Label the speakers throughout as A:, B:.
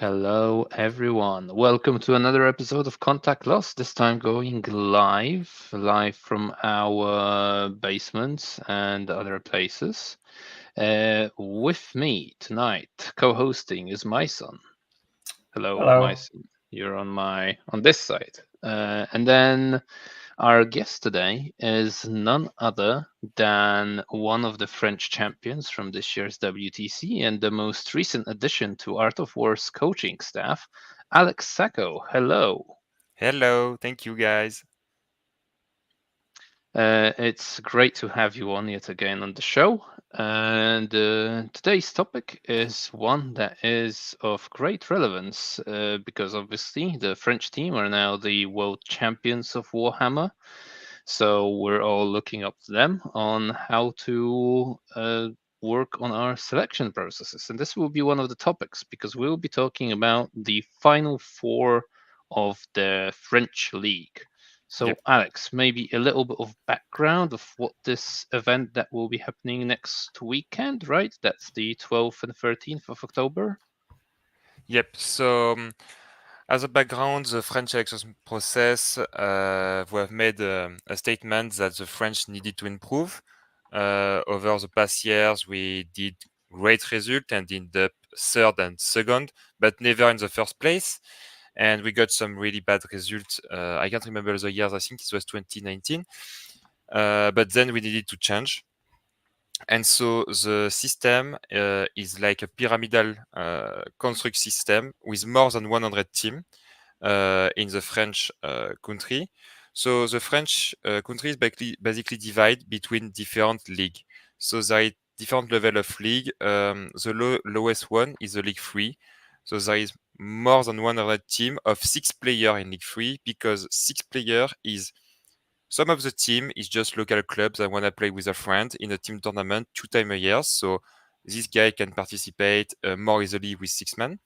A: Hello, everyone. Welcome to another episode of Contact Lost. This time going live from our basements and other places. With me tonight, co-hosting is my son. Hello, my
B: Hello.
A: son. You're on this side, and then our guest today is none other than one of the French champions from this year's WTC and the most recent addition to Art of War's coaching staff, Alex Sacco. Hello.
C: Hello, thank you guys.
A: It's great to have you on yet again on the show. And today's topic is one that is of great relevance because obviously the French team are now the world champions of Warhammer. So we're all looking up to them on how to work on our selection processes. And this will be one of the topics because we'll be talking about the final four of the French League. So,
C: Yep.
A: Alex, maybe a little bit of background of what this event that will be happening next weekend, right? That's the 12th and 13th of October.
C: Yep. So, as a background, the French election process, we have made a statement that the French needed to improve. Over the past years, we did great result and ended up third and second, but never in the first place. And we got some really bad results. I can't remember the years. I think it was 2019. But then we needed to change. And so the system is like a pyramidal construct system with more than 100 teams in the French country. So the French country is basically divided between different leagues. So there is different level of league. The lowest one is the League 3. So there is more than 100 team of 6 players in League 3 because 6 players is some of the team is just local clubs that want to play with a friend in a team tournament 2 times a year. So this guy can participate more easily with 6 men.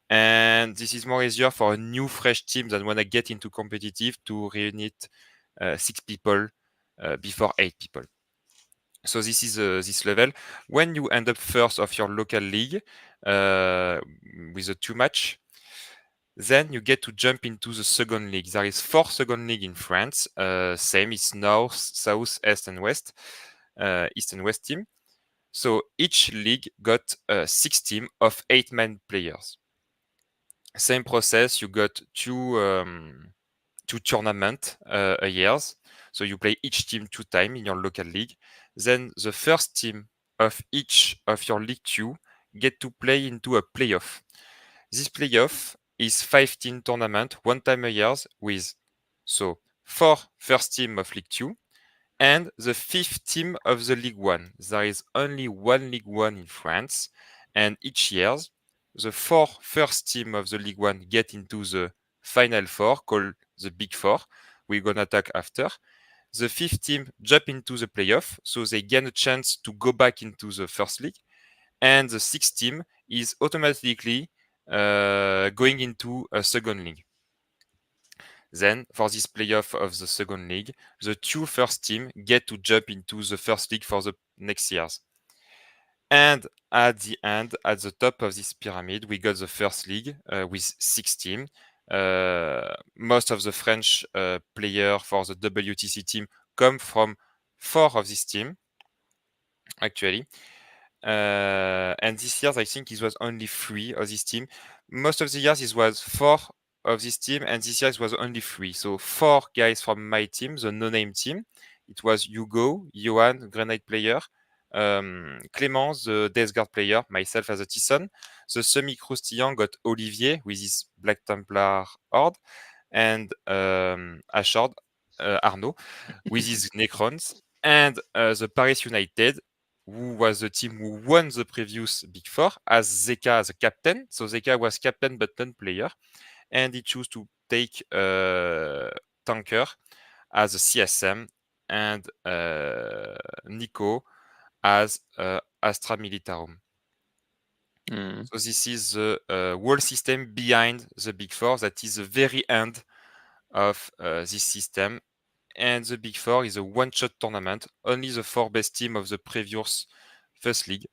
C: And this is more easier for a new fresh team that want to get into competitive to reunite 6 people before 8 people. So this is this level. When you end up first of your local league with a 2 match, then you get to jump into the second league. There is 4 second league in France. Same, it's north, south, east, and west. East and west team. So each league got 6 team of 8-man players. Same process. You got two tournament a year. So you play each team 2 times in your local league. Then the first team of each of your league 2 get to play into a playoff. This playoff is 5-team tournament 1 time a year with 4 first team of League 2 and the 5th team of the League 1. There is only one League 1 in France, and each year the 4 first team of the League 1 get into the final 4 called the Big 4. We're gonna talk after. The 5th team jump into the playoff, so they gain a chance to go back into the first league, and the 6th team is automatically going into a second league. Then, for this playoff of the second league, the 2 first teams get to jump into the first league for the next years. And at the end, at the top of this pyramid, we got the first league with 6 teams. Most of the French players for the WTC team come from 4 of this team, actually. And this year, I think it was only 3 of this team. Most of the years, it was 4 of this team, and this year it was only 3. So 4 guys from my team, the no-name team. It was Hugo, Johan, Grenade player, Clémence, the Death Guard player, myself as a Tisson. The semi-croustillant got Olivier with his Black Templar Horde, and Ashard, Arnaud, with his Necrons. And the Paris United, who was the team who won the previous Big Four, as Zeka as a captain. So Zeka was captain but non-player, and he chose to take Tanker as a CSM and Nico as Astra Militarum. So this is the whole system behind the Big Four. That is the very end of this system. And the Big Four is a one-shot tournament, only the 4 best team of the previous first league.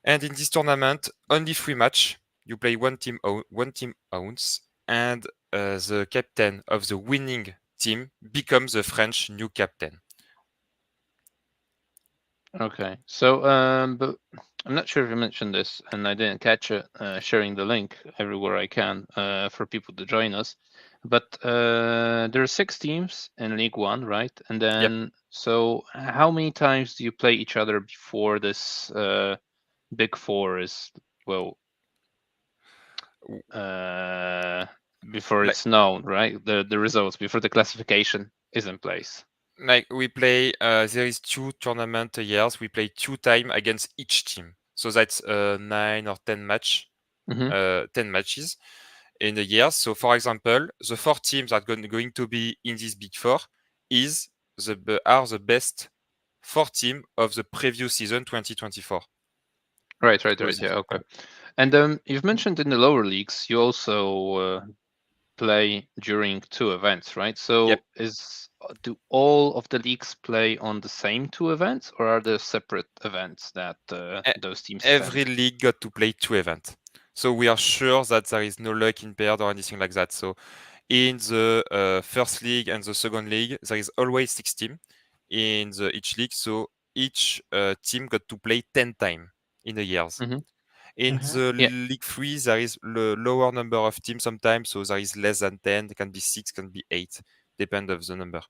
C: And in this tournament, only 3 matches. you play one team owns, and the captain of the winning team becomes the French new captain.
A: Okay. So, but I'm not sure if you mentioned this, and I didn't catch it. Sharing the link everywhere I can for people to join us. But there are 6 teams in League One, right? And
C: Yep.
A: then, so how many times do you play each other before this Big Four is, well, uh, before
C: Like
A: it's known, right? The results before the classification is in place.
C: like we play, there is 2 tournament a years. We play 2 time against each team, so that's 9 or 10
A: Hmm.
C: 10 matches in a year. So, for example, the 4 teams that going to be in this Big Four is are the best 4 team of the previous season 2024.
A: Right, right,
C: So
A: right. Yeah, okay. And you've mentioned in the lower leagues you also play during 2 events, right?
C: yep.
A: So do all of the leagues play on the same 2 events, or are there separate events that
C: E-
A: those teams
C: Every
A: attend?
C: league got to play 2 events. So we are sure that there is no luck impaired or anything like that. So in the first league and the second league, there is always 6 teams in each league. So each team got to play 10 times in a years.
A: Hmm.
C: In
B: Mhm.
C: the
A: Yeah,
C: League 3, there is lower number of teams sometimes, so there is less than 10, it can be 6, can be 8, depend of the number.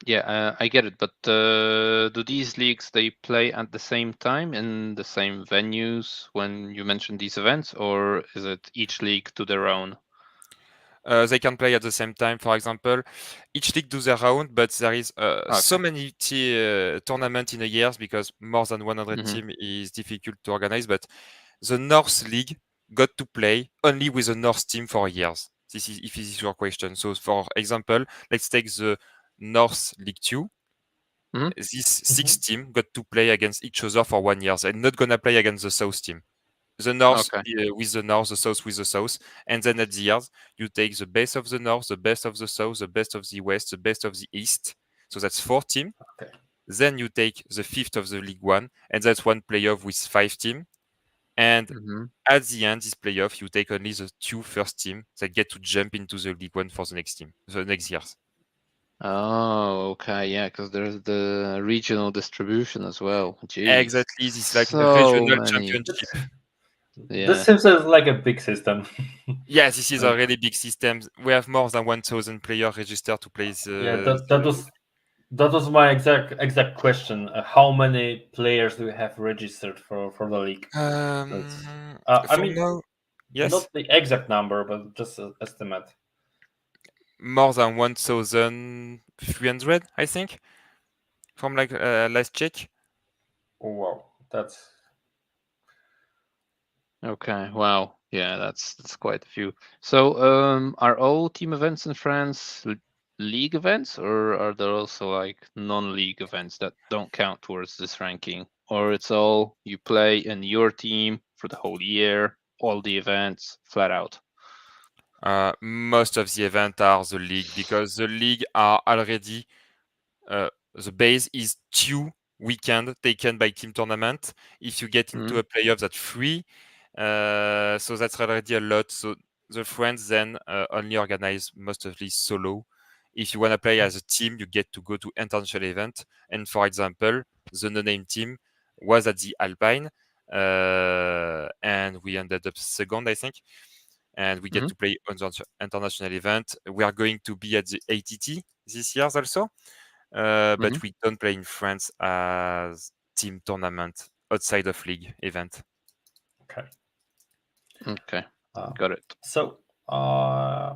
A: yeah, I get it. But do these leagues they play at the same time in the same venues when you mention these events, or is it each league to their own?
C: They can play at the same time, for example. Each league do their own, but there is so
A: Okay.
C: many tournament in a year because more than 100
A: Hmm.
C: team is difficult to organize. But the North League got to play only with the North team for years. This is if this is your question. So, for example, let's take the North League 2.
A: Hmm.
C: This six
B: Mhm.
C: team got to play against each other for 1 year. They're not gonna play against the South team. The North
A: Okay.
C: with the North, the South with the South, and then at the years you take the best of the North, the best of the South, the best of the West, the best of the East. So that's 4 teams.
B: Okay.
C: Then you take the fifth of the League One, and that's one playoff with 5 teams. And
A: Hmm.
C: at the end, this playoff, you take only the 2 first teams that get to jump into the League One for the next years.
A: Oh, okay, yeah, because there's the regional distribution as well. Jeez,
C: Exactly, this is like the
A: so
C: regional
A: many.
C: championship.
B: This
A: Yeah.
B: seems like a big system.
C: Yeah, this is
B: Uh,
C: a really big system. We have more than 1,000 players registered to play
B: yeah,
C: the.
B: that was my exact question. How many players do you have registered for the league? That's I
C: For
B: mean,
C: now, yes,
B: not the exact number, but just an estimate.
C: more than 1,300, I think, from like last check.
B: Oh, wow, that's
A: Okay. Wow. Yeah, that's quite a few. So, are all team events in France league events, or are there also like non-league events that don't count towards this ranking? Or it's all you play in your team for the whole year, all the events, flat out?
C: Most of the events are the league because the league are already the base is 2 weekend taken by team tournament. If you get into
A: Hmm.
C: a playoff, that's 3. So that's already a lot. So the friends then only organize most of these solo. If you want to play as a team, you get to go to international event. And for example, the no-name team was at the Alpine, and we ended up second, I think. And we get
A: Hmm.
C: to play on the international event. We are going to be at the ATT this year also,
A: Hmm.
C: but we don't play in France as team tournament outside of league event.
B: okay.
A: Okay,
B: Uh,
A: got it.
B: so, uh,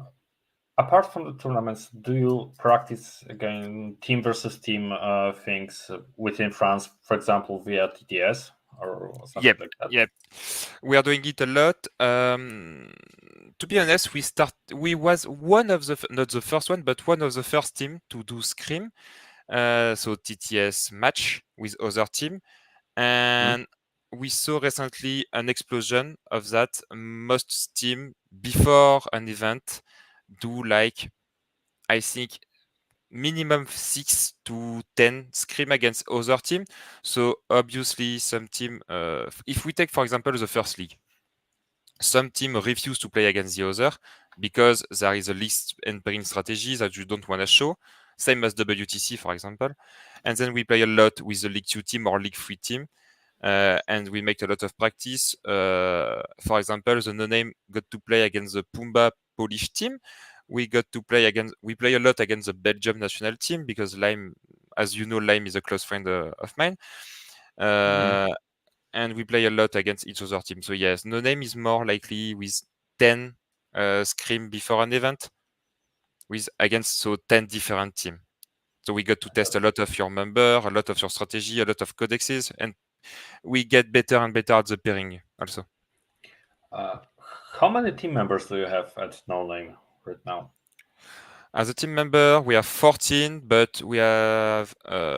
B: apart from the tournaments, do you practice again team versus team things within France, for example, via TTS or something
C: Yep,
B: like that?
C: yep. We are doing it a lot. To be honest, we was one of the not the first one, but one of the first team to do scrim. So TTS match with other team,
A: Mhm.
C: and we saw recently an explosion of that. Most team before an event do like, I think, minimum 6 to 10 scrim against other team. So obviously some team, if we take for example the first league, Some team refuse to play against the other because there is a list and pairing strategy that you don't want to show. Same as WTC, for example. And then we play a lot with the League 2 team or League 3 team. And we make a lot of practice. For example, the No Name got to play against the Pumba Polish team. We play a lot against the Belgium national team because Lime, as you know, Lime is a close friend of mine. And we play a lot against each other team. So yes, No Name is more likely with 10 scrim before an event with against 10 different teams. So we got to test a lot of your member, a lot of your strategy, a lot of codexes, and we get better and better at the pairing also.
B: How many team members do you have at No Name right now?
C: As a team member, we have 14, but we have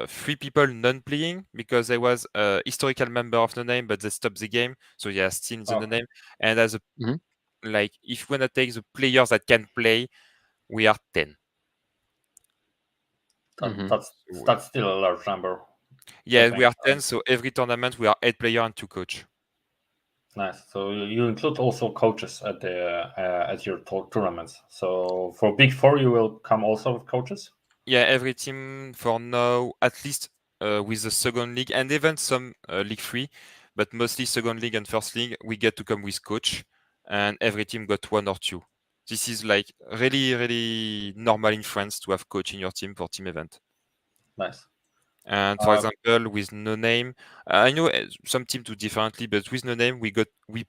C: 3 people non-playing because there was a historical member of No Name, but they stopped the game. So yeah, still in the No Name. And as a like, if you wanna take the players that can play, we are 10.
B: That's still a large number.
C: Yeah, we are 10. So every tournament, we are 8 players and 2 coach.
B: Nice. So you include also coaches at your tournaments. So for Big Four, you will come also with coaches.
C: Yeah, every team for now, at least with the second league and even some League 3, but mostly second league and first league, we get to come with coach, and every team got 1 or 2. This is like really, really normal in France to have coach in your team for team event.
B: Nice.
C: And for example, with No Name, I know some teams do differently, but with No Name, we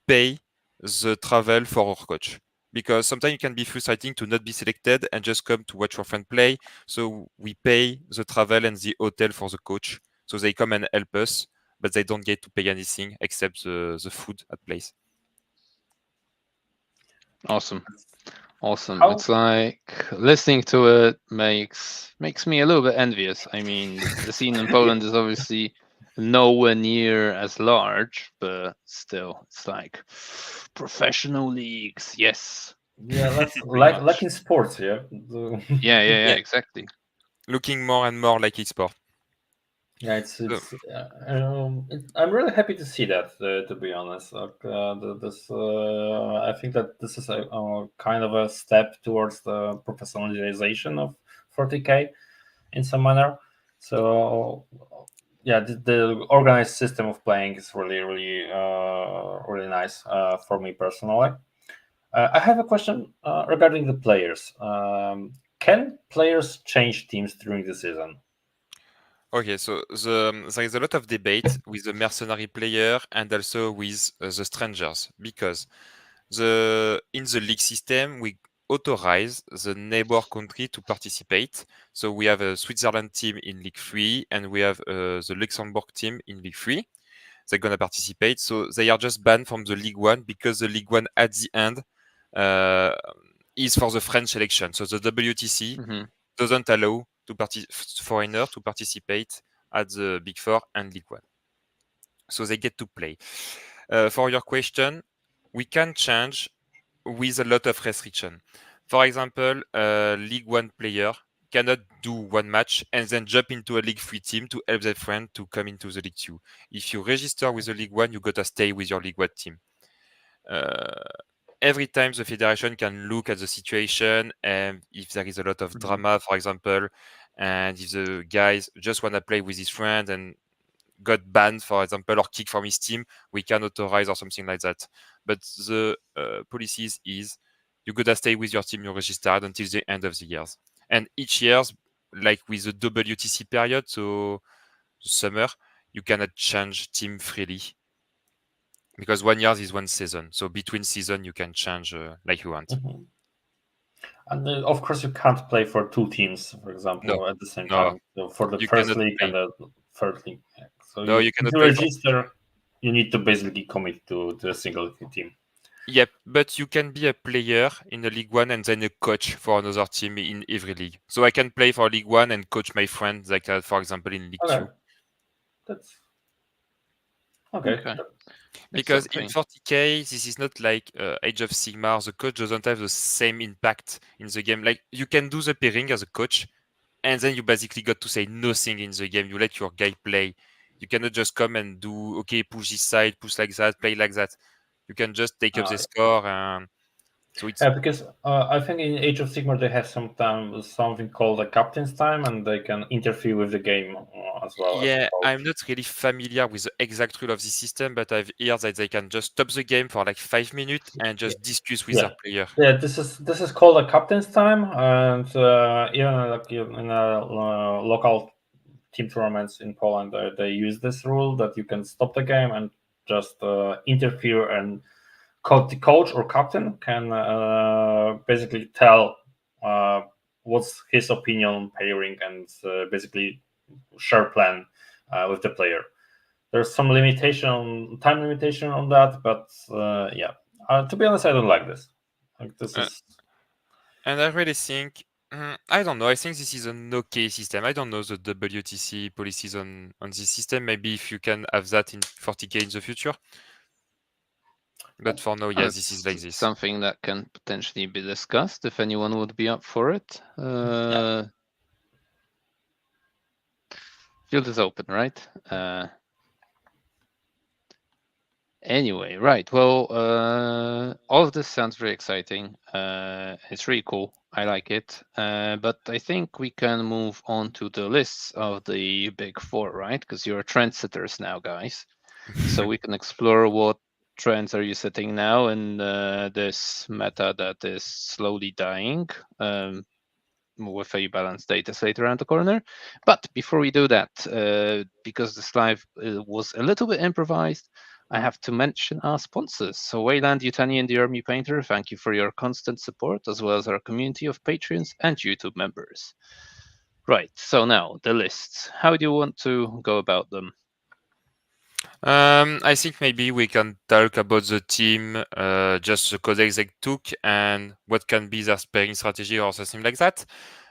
C: pay the travel for our coach. Because sometimes it can be frustrating to not be selected and just come to watch your friend play. So we pay the travel and the hotel for the coach. So they come and help us, but they don't get to pay anything except the food at place.
A: Awesome. It's like listening to it makes me a little bit envious. I mean, the scene in Poland is obviously nowhere near as large, but still, it's like professional leagues. Yes.
B: Yeah, that's like in sports. Yeah.
A: Yeah, exactly.
C: Looking more and more like eSport.
B: Yeah, I'm really happy to see that. To be honest, I think that this is a kind of a step towards the professionalization of 40K in some manner. So yeah, the organized system of playing is really, really, really nice for me personally. I have a question regarding the players. Can players change teams during the season?
C: Okay, so there is a lot of debate with the mercenary player and also with the strangers because in the league system we authorize the neighbor country to participate. So we have a Switzerland team in League 3 and we have the Luxembourg team in League 3. They're gonna participate. So they are just banned from the League 1 because the League 1 at the end is for the French election. So the WTC doesn't allow foreigner to participate at the Big Four and League 1. So they get to play. For your question, we can change with a lot of restriction. For example, a League 1 player cannot do one match and then jump into a League 3 team to help their friend to come into the League 2. If you register with the League 1, you gotta stay with your League 1 team. Every time the federation can look at the situation and if there is a lot of drama, for example, and if the guys just want to play with his friend and got banned, for example, or kicked from his team, we can authorize or something like that. But the policies is you gotta stay with your team you registered until the end of the years. And each year's, like with the WTC period, so the summer, you cannot change team freely. Because 1 year is 1 season. So between season, you can change like you want.
B: And of course, you can't play for 2 teams, for example, at the same time. So for the first league and the third league. So
C: you cannot
B: to register, you need to basically commit to a single team.
C: Yep, but you can be a player in the League 1 and then a coach for another team in every league. So I can play for League 1 and coach my friends, like for example in League 2.
B: That's okay.
C: Because in 40K, this is not like Age of Sigmar. The coach doesn't have the same impact in the game. Like you can do the pairing as a coach, and then you basically got to say nothing in the game. You let your guy play. You cannot just come and do, okay, push this side, push like that, play like that. You can just take up the score, and so it's
B: because I think in Age of Sigmar they have something called a captain's time, and they can interfere with the game as well as a
C: yeah.
B: coach.
C: I'm not really familiar with the exact rule of this system, but I've heard that they can just stop the game for like 5 minutes and just discuss with their player.
B: Yeah, this is called a captain's time, and even like in a local team tournaments in Poland, they use this rule that you can stop the game and just interfere, and the coach or captain can basically tell what's his opinion on pairing, and basically share plan with the player. There's some time limitation on that, but yeah. To be honest, I don't like this. Like this is.
C: And I really think, I don't know. I think this is an okay system. I don't know the WTC policies on this system. Maybe if you can have that in 40K in the future. But for now, yes, this is like this.
A: Something that can potentially be discussed if anyone would be up for it. Field is open, right? Anyway, right. Well, all of this sounds very exciting. It's really cool. I like it. But I think we can move on to the lists of the big four, right? Because you're trendsetters now, guys. So we can explore what trends are you setting now in this meta that is slowly dying. With a balanced data slate around the corner. But before we do that, because this live was a little bit improvised, I have to mention our sponsors. So Weyland-Yutani and the Army Painter, thank you for your constant support, as well as our community of Patreons and YouTube members. Right, so now the lists. How do you want to go about them?
C: I think maybe we can talk about the team, just the codex they took and what can be their pairing strategy or something like that,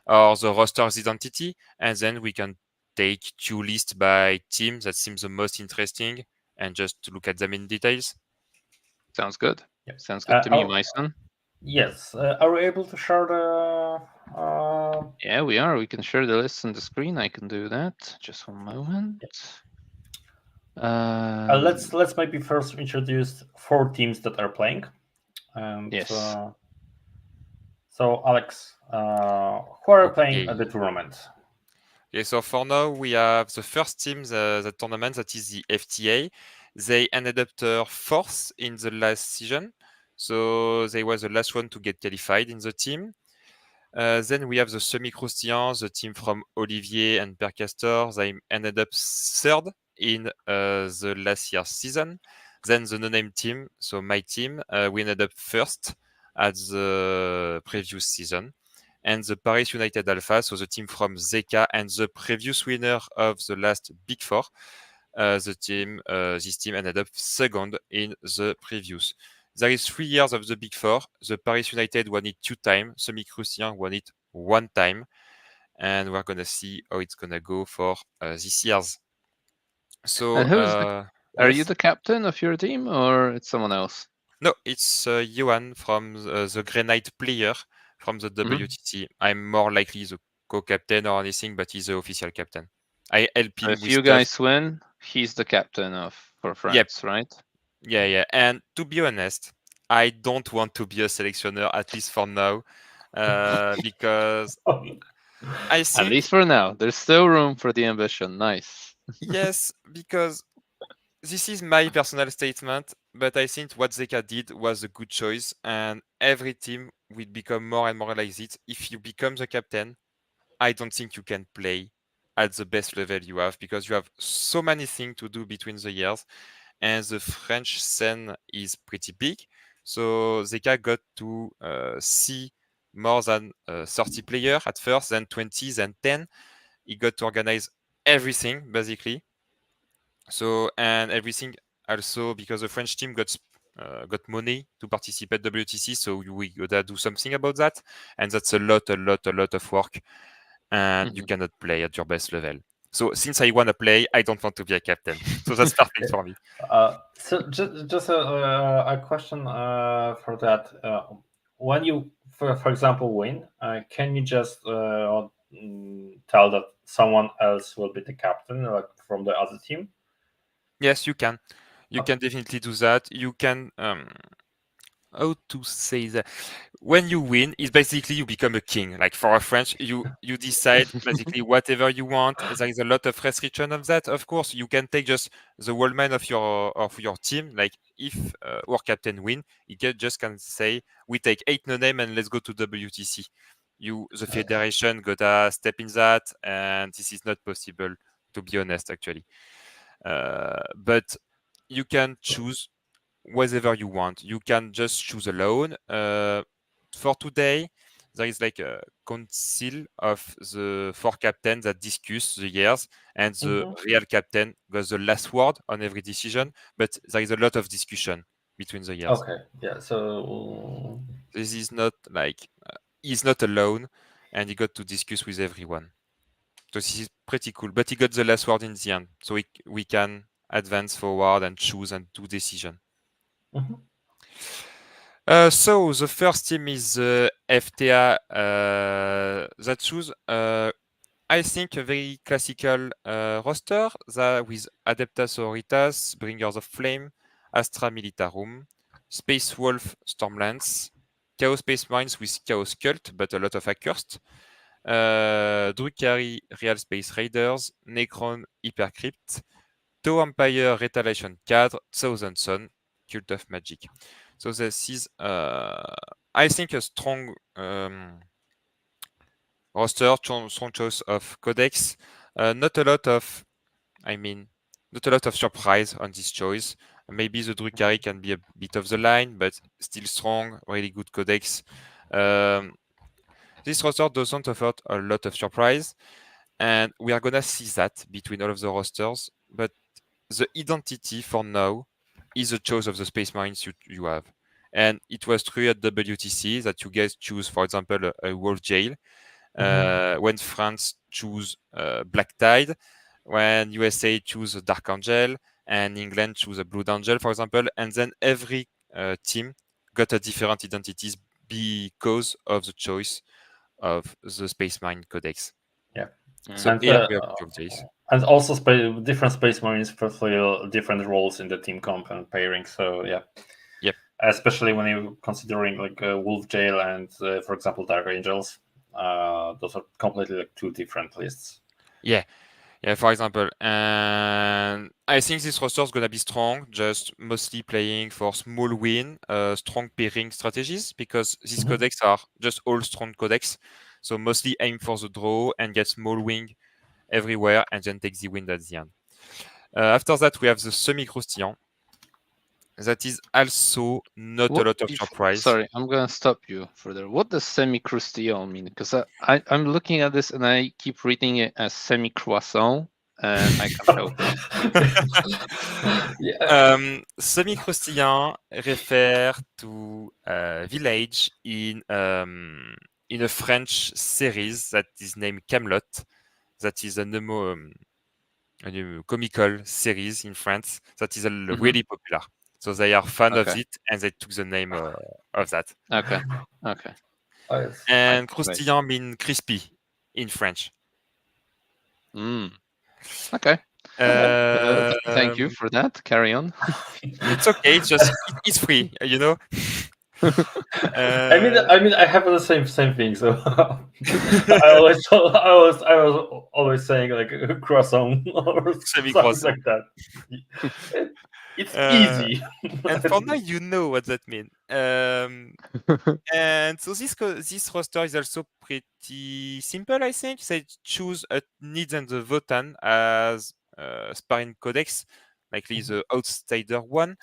C: or the roster's identity, and then we can take two lists by team that seems the most interesting and just to look at them in details.
A: Sounds good. Yep. Sounds good to me, Majson.
B: Yes. Are we able to share the?
A: Yeah, we are. We can share the list on the screen. I can do that. Just one moment.
B: Let's maybe first introduce 4 teams that are playing. And,
A: yes.
B: So Alex, who are playing at the tournament?
C: Okay, so for now we have the first team, the tournament, that is the FTA. They ended up 4th in the last season, so they were the last one to get qualified in the team. Then we have the Semi-Croustillants, the team from Olivier and Percastor. They ended up 3rd in the last year's season. Then the no-name team, so my team, we ended up 1st at the previous season. And the Paris United Alpha, so the team from Zeka and the previous winner of the last Big Four, this team ended up 2nd in the previous. There is 3 years of the Big Four. The Paris United won it 2 times. Semi-Croustillant won it 1 time. And we're going to see how it's going to go for this year's. So,
A: are you the captain of your team or it's someone else?
C: No, it's Johan from the Grenade player from the WTC. I'm more likely the co-captain or anything, but he's the official captain. I help him
A: if
C: with
A: you
C: stuff.
A: Guys win, he's the captain for France, right?
C: Yeah. And to be honest, I don't want to be a selectioner, at least for now, because I think...
A: At least for now. There's still room for the ambition. Nice.
C: Yes, because this is my personal statement, but I think what Zeka did was a good choice, and every team will become more and more like this. If you become the captain, I don't think you can play at the best level you have, because you have so many things to do between the years, and the French scene is pretty big. So Zeka got to see more than 30 players at first, then 20, then 10. He got to organize everything, basically. So, and everything also because the French team got money to participate WTC, so we gotta do something about that, and that's a lot of work, and you cannot play at your best level. So since I want to play, I don't want to be a captain. So that's perfect for me.
B: So just a question for that. When you, for example, win, can you just tell that someone else will be the captain, like from the other team?
C: Yes, you can. You can definitely do that. You can how to say that? When you win, it's basically you become a king. Like for a French, you decide basically whatever you want. There is a lot of restriction of that. Of course, you can take just the whole man of your team. Like if our captain win, he can say we take 8 no name and let's go to WTC. The federation gotta step in that, and this is not possible, to be honest, actually. But you can choose whatever you want. You can just choose alone. For today, there is like a council of the 4 captains that discuss the years, and the real captain got the last word on every decision. But there is a lot of discussion between the years.
B: Okay, yeah. So
C: This is not like he's not alone, and he got to discuss with everyone. So this is pretty cool. But he got the last word in the end, so we can advance forward and choose and do decision. So the first team is FTA that choose I think a very classical roster that with Adeptas Sororitas, Bringers of Flame, Astra Militarum, Space Wolf Stormlands, Chaos Space Marines with Chaos Cult, but a lot of accursed, Drukhari Real Space Raiders, Necron Hypercrypt, Tau Empire Retaliation Cadre, Thousand Sun, Cult of Magic. So this is, I think, a strong roster, strong choice of codex. Not a lot of surprise on this choice. Maybe the Drukhari can be a bit of the line, but still strong, really good codex. This roster doesn't offer a lot of surprise, and we are gonna see that between all of the rosters. But the identity for now is the choice of the Space Marines you have. And it was true at WTC that you guys choose, for example, a Wolf Jail. When France choose Black Tide, when USA choose a Dark Angel, and England choose a Blue Angel, for example, and then every team got a different identities because of the choice of the Space Marine Codex.
B: Yeah.
C: So
B: and,
C: here we have two of these.
B: And also different Space Marines fulfill different roles in the team comp and pairing. So yeah.
C: Yep.
B: Especially when you're considering like Wolf Jail and, for example, Dark Angels. Those are completely like two different lists.
C: Yeah, for example. And I think this roster is going to be strong, just mostly playing for small win, strong pairing strategies, because these codex are just all strong codex. So mostly aim for the draw and get small wing everywhere and then take the win at the end. After that, we have the semi-croustillant. That is also not a lot of surprise.
A: Sorry, I'm gonna stop you further. What does semi-croustillant mean? Because I'm looking at this and I keep reading it as semi-croissant, and I can't help
C: it. Semi-croustillant refer to a village in a French series that is named Camelot. That is a comical series in France that is really popular. So they are fan of it, and they took the name of that.
A: Okay.
C: And croustillant means crispy in French.
A: Okay. Thank you for that. Carry on.
C: It's okay. It's free, you know.
B: I mean, I have the same thing. So I was always saying like croissant or something like that. It's easy.
C: And for now, you know what that means. And so this roster is also pretty simple, I think. They choose a Needs and the Votan as sparring codex, likely the outsider one.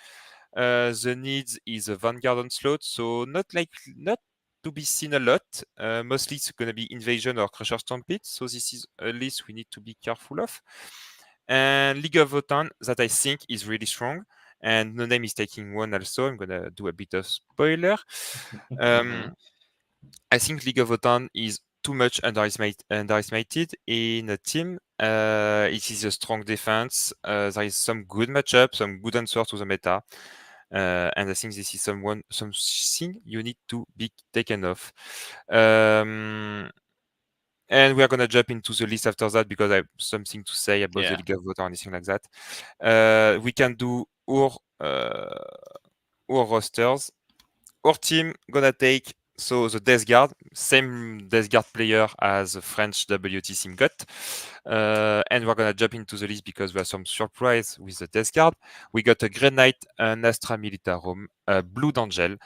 C: The Needs is a Vanguard Onslaught, so not to be seen a lot. Mostly it's going to be Invasion or Crusher Stampede, so this is a list we need to be careful of. And League of Votan, that I think is really strong. And No Name is taking one also. I'm going to do a bit of spoiler. I think League of Votan is too much underestimated in a team. It is a strong defense. There is some good matchup, some good answer to the meta. And I think this is something you need to be taken off. And we are gonna jump into the list after that because I have something to say about the League of Vote or anything like that. We can do our rosters. Our team gonna take the Death Guard, same Death Guard player as the French WTC got. And we're gonna jump into the list because we have some surprise with the Death Guard. We got a Grey Knight, an Astra Militarum, a Blue Angel,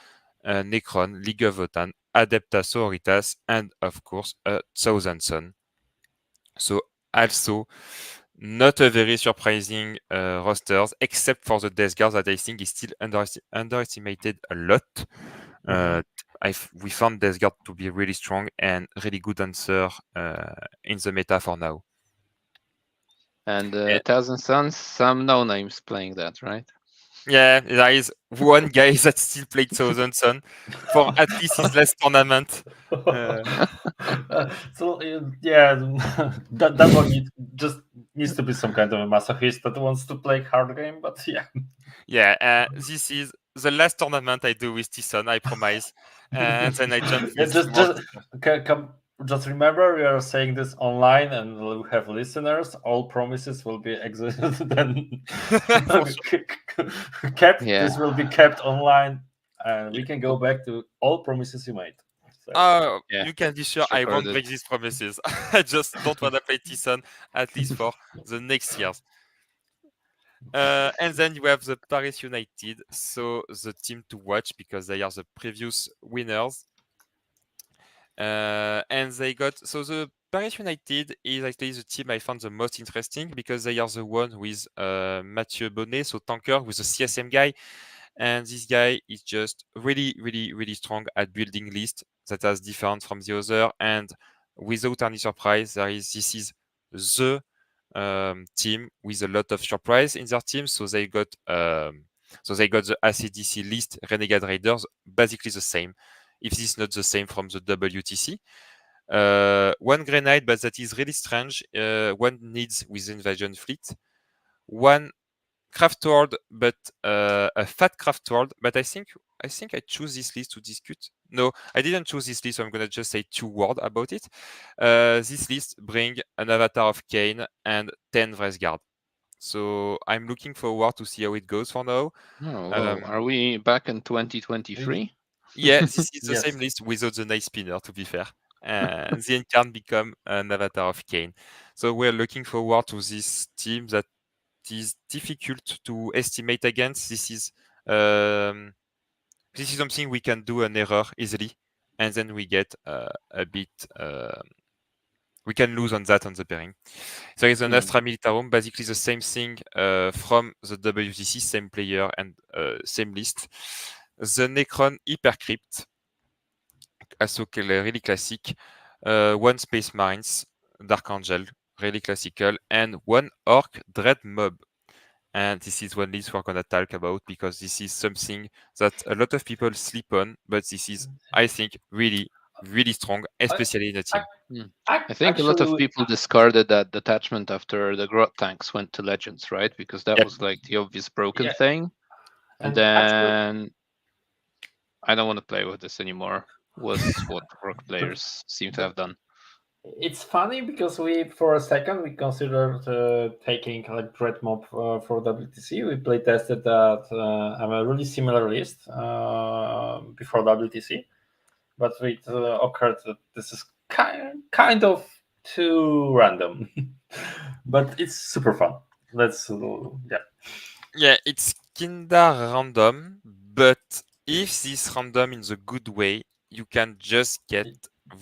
C: a Necron, League of Votan, Adepta Sororitas, and of course a Thousand Sun. So also not a very surprising rosters, except for the Death Guard that I think is still underestimated a lot. We found Death Guard to be really strong and really good answer in the meta for now.
A: And Thousand Suns, some no names playing that, right?
C: Yeah, there is one guy that still played Thousand Sun for at least his last tournament.
B: So yeah, that one just needs to be some kind of a masochist that wants to play hard game. But yeah,
C: yeah, this is the last tournament I do with Tyson, I promise. And then I jump with
B: just remember we are saying this online and we have listeners. All promises will be then kept.
A: Yeah.
B: This will be kept online, and we can go back to all promises you made. So,
C: You can be sure I won't break these promises. I just don't want to play Tyson at least for the next years. And then you have the Paris United, so the team to watch because they are the previous winners. And they got the Paris United is actually the team I found the most interesting because they are the one with Mathieu Bonnet, so tanker with the CSM guy, and this guy is just really, really, really strong at building list that is different from the other. And without any surprise, this is the team with a lot of surprise in their team. So they got the ACDC list Renegade Raiders, basically the same. If this is not the same from the WTC. One grenade, but that is really strange. One needs with Invasion Fleet. One Craft World, but a fat Craft World. But I think I choose this list to discuss. No, I didn't choose this list, so I'm gonna just say 2 words about it. This list bring an Avatar of Kane and 10 Wraith Guard. So I'm looking forward to see how it goes for now.
A: Oh, are we back in 2023?
C: Yeah, this is the same list without the nice spinner, to be fair. And the Incarn become an Avatar of Kane. So we're looking forward to this team that is difficult to estimate against. This is something we can do an error easily, and then we get a bit. We can lose on that on the pairing. There is an Astra Militarum, basically the same thing from the WTC, same player and same list. The Necron Hypercrypt, also really classic. One Space Marines, Dark Angel, really classical, and one Orc Dread Mob. And this is one list we're going to talk about because this is something that a lot of people sleep on, but this is, I think, really, really strong, especially in a team.
A: I think a lot of people discarded that detachment after the Grot tanks went to Legends, right? Because that was like the obvious broken thing. And then I don't want to play with this anymore, was what Rock players seem to have done.
B: It's funny because for a second we considered taking like Dread Mob for WTC. We play tested that on a really similar list before WTC, but it occurred that this is kind of too random, but it's super fun.
C: Yeah, it's kinda random, but if this random in the good way, you can just get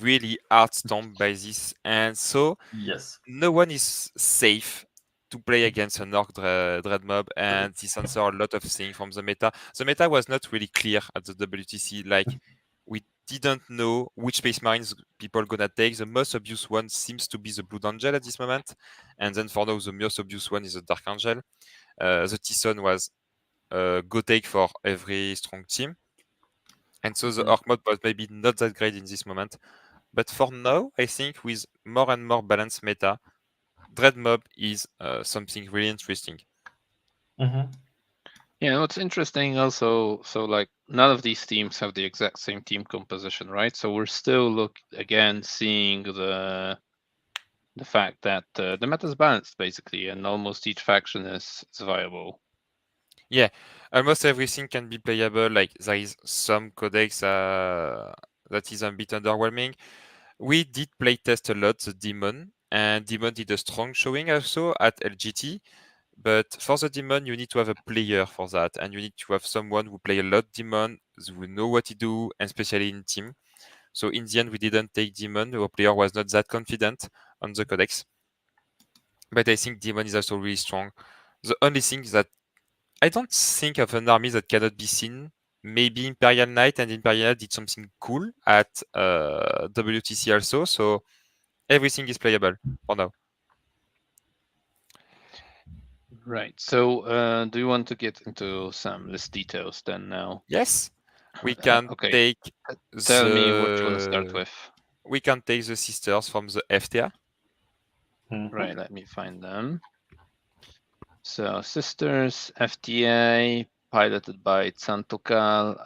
C: really hard stomped by this, and so no one is safe to play against an Orc Dread Mob, and this answers a lot of things from the meta. The meta was not really clear at the WTC, like we didn't know which Space Marines people gonna take. The most obvious one seems to be the Blue Angel at this moment, and then for now the most obvious one is the Dark Angel. The Tyson was go take for every strong team. And so the Orc mode was maybe not that great in this moment. But for now, I think with more and more balanced meta, Dread Mob is something really interesting.
A: Yeah, what's interesting also, so like none of these teams have the exact same team composition, right? So we're still again seeing the the fact that the meta is balanced basically, and almost each faction is viable.
C: Yeah, almost everything can be playable. Like there is some codex that is a bit underwhelming. We did playtest a lot the Demon, and Demon did a strong showing also at LGT. But for the Demon, you need to have a player for that, and you need to have someone who play a lot Demon, who know what he do, and especially in team. So in the end, we didn't take Demon. Our player was not that confident on the codex. But I think Demon is also really strong. The only thing is that I don't think of an army that cannot be seen. Maybe Imperial Knight, and Imperial Knight did something cool at WTC also. So everything is playable for now.
A: Right. So, do you want to get into some list details then now?
C: Yes, we can
A: Okay.
C: take
A: Tell me what you want to start with.
C: We can take the sisters from the FTA.
A: Right. Let me find them. So, Sisters, FTA, piloted by Tsantokal.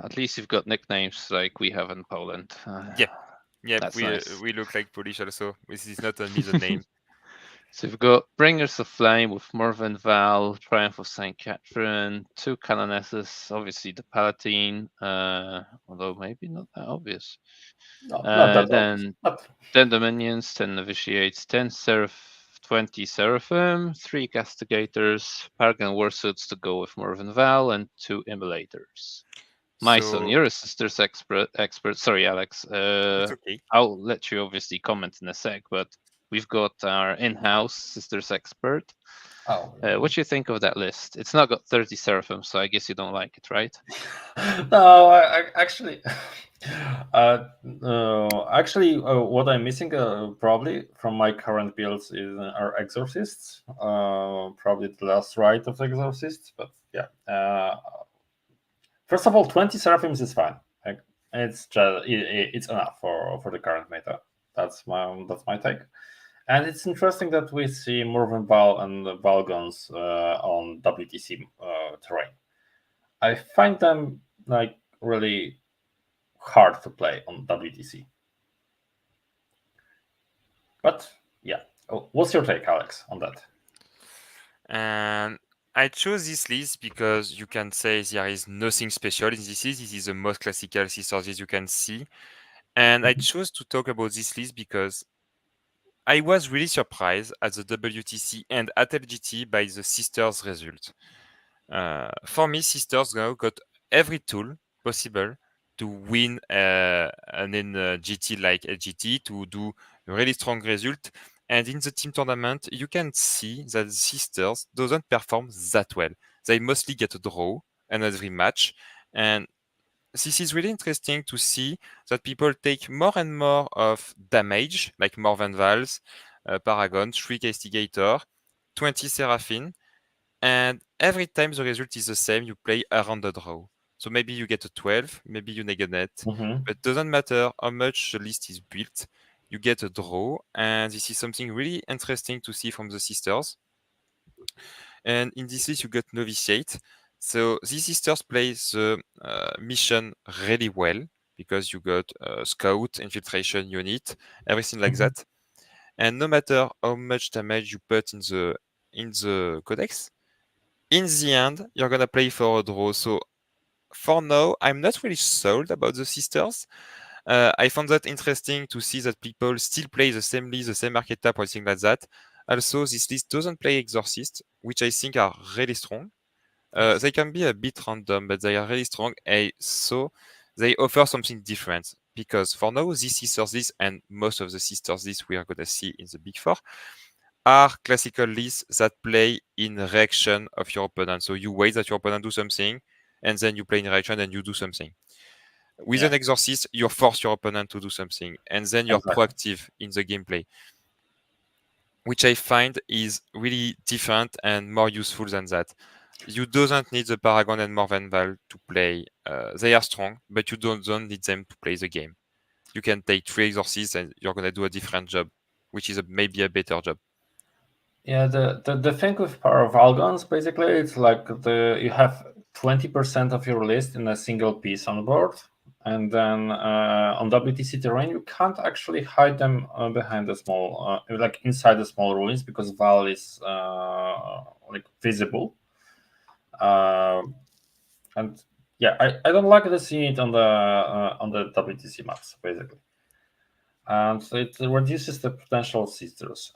A: At least you've got nicknames like we have in Poland.
C: Yeah,
A: That's
C: we
A: nice.
C: we look like Polish also. This is not only the name.
A: So we've got Bringers of Flame with Morven Val, Triumph of St. Catherine, 2 Canonesses, obviously the Palatine, although maybe not that obvious.
B: No, not that
A: Then
B: obvious,
A: 10 Dominions, 10 Novitiates, 10 20 Seraphim, 3 Castigators, Paragon Warsuits to go with Morven Val, and 2 Immolators. Majson,
C: So
A: you're a sisters expert. Sorry, Alex.
C: it's okay.
A: I'll let you obviously comment in a sec, but we've got our in-house sisters expert.
B: Oh,
A: What do you think of that list? It's not got 30 Seraphim, so I guess you don't like it, right?
B: no, I actually, what I'm missing probably from my current builds is are exorcists. Probably the last rite of exorcists, but yeah. First of all, 20 seraphims is fine. Like, it's just it's enough for the current meta. That's my take. And it's interesting that we see Morven Val and Valgons on WTC terrain. I find them like really hard to play on WTC. But yeah, what's your take, Alex, on that?
C: And I chose this list because you can say there is nothing special in this list. This is the most classical sisters you can see. And I chose to talk about this list because I was really surprised at the WTC and at LGT by the sisters result. For me, sisters now got every tool possible to win an GT like LGT, to do a really strong result. And in the team tournament, you can see that the sisters doesn't perform that well. They mostly get a draw in every match. And this is really interesting to see that people take more and more of damage, like Morven Vals, Paragon, 3 Castigator, 20 Seraphine, and every time the result is the same, you play around the draw. So maybe you get a 12, maybe you neg a net, but doesn't matter how much the list is built, you get a draw, and this is something really interesting to see from the sisters. And in this list, you got Novitiate. So these sisters play the mission really well because you got Scout, Infiltration Unit, everything like that. And no matter how much damage you put in the codex, in the end, you're gonna play for a draw. So for now, I'm not really sold about the sisters. I found that interesting to see that people still play the same list, the same archetype, or something like that. Also, this list doesn't play Exorcist, which I think are really strong. They can be a bit random, but they are really strong. So they offer something different. Because for now, these sisters lists and most of the sisters lists we are going to see in the Big Four are classical lists that play in reaction of your opponent. So you wait that your opponent do something, and then you play in reaction and you do something. With an exorcist, you force your opponent to do something, and then you're proactive in the gameplay, which I find is really different and more useful than that. You don't need the Paragon and Morven Val to play. They are strong, but you don't need them to play the game. You can take 3 exorcists and you're gonna do a different job, which is maybe a better job.
B: Yeah, the thing with Power of Algons, basically, it's like you have 20% of your list in a single piece on board, And then on WTC terrain, you can't actually hide them behind the small, like inside the small ruins, because Val is like visible. And yeah, I don't like this unit on the WTC maps basically, and so it reduces the potential of sisters.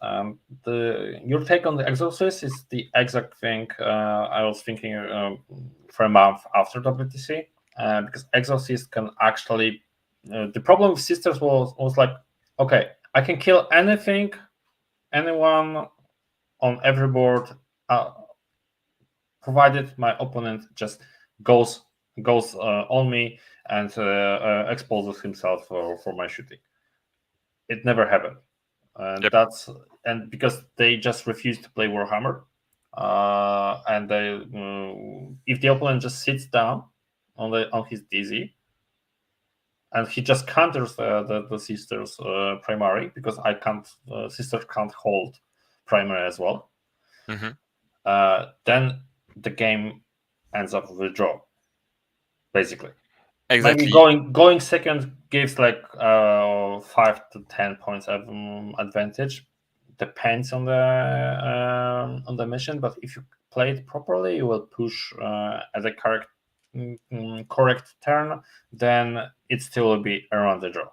B: Your take on the Exorcist is the exact thing I was thinking for a month after WTC, because Exorcist can actually. The problem with sisters was like, okay, I can kill anything, anyone on every board, provided my opponent just goes on me and exposes himself for my shooting. It never happened, and
C: Yep.
B: and because they just refuse to play Warhammer, and they if the opponent just sits down on his DZ, and he just counters the sisters primary, because I can't sisters can't hold primary as well. Then the game ends up with a draw, basically.
C: Exactly.
B: Maybe going second gives like 5 to 10 points of advantage. Depends on the mission, but if you play it properly, you will push at a correct turn. Then it still will be around the draw.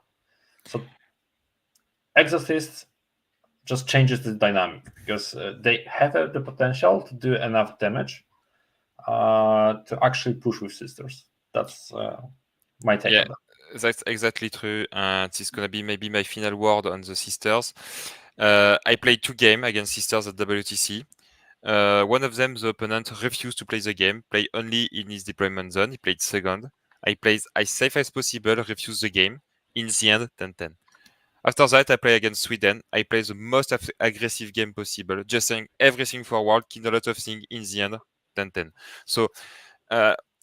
B: So Exorcist just changes the dynamic, because they have the potential to do enough damage to actually push with sisters. That's my take on that.
C: That's exactly true. This is gonna be maybe my final word on the sisters. I played 2 games against sisters at WTC. One of them, the opponent refused to play the game, play only in his deployment zone. He played second. I played as safe as possible, refused the game. In the end, 10-10. After that, I play against Sweden. I play the most aggressive game possible, just saying everything forward, kill a lot of things. In the end, 10-10. So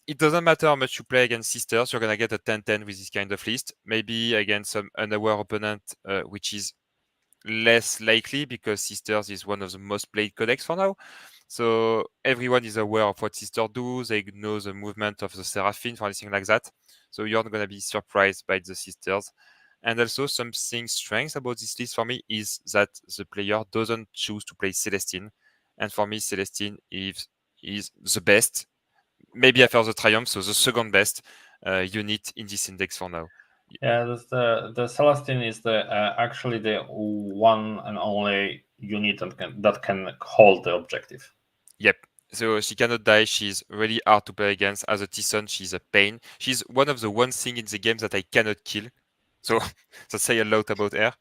C: it doesn't matter how much you play against sisters, you're gonna get a 10-10 with this kind of list. Maybe against some unaware opponent, which is less likely, because sisters is one of the most played codex for now. So everyone is aware of what sisters do. They know the movement of the Seraphim or anything like that. So you're not gonna be surprised by the sisters. And also, something strange about this list for me is that the player doesn't choose to play Celestine. And for me, Celestine is the best. Maybe after the Triumph, so the second best unit in this index for now.
B: Yeah, the Celestine is actually the one and only unit that can hold the objective.
C: Yep. So she cannot die. She's really hard to play against. As a Tyson, she's a pain. She's one of the one thing in the game that I cannot kill. So that say a lot about her.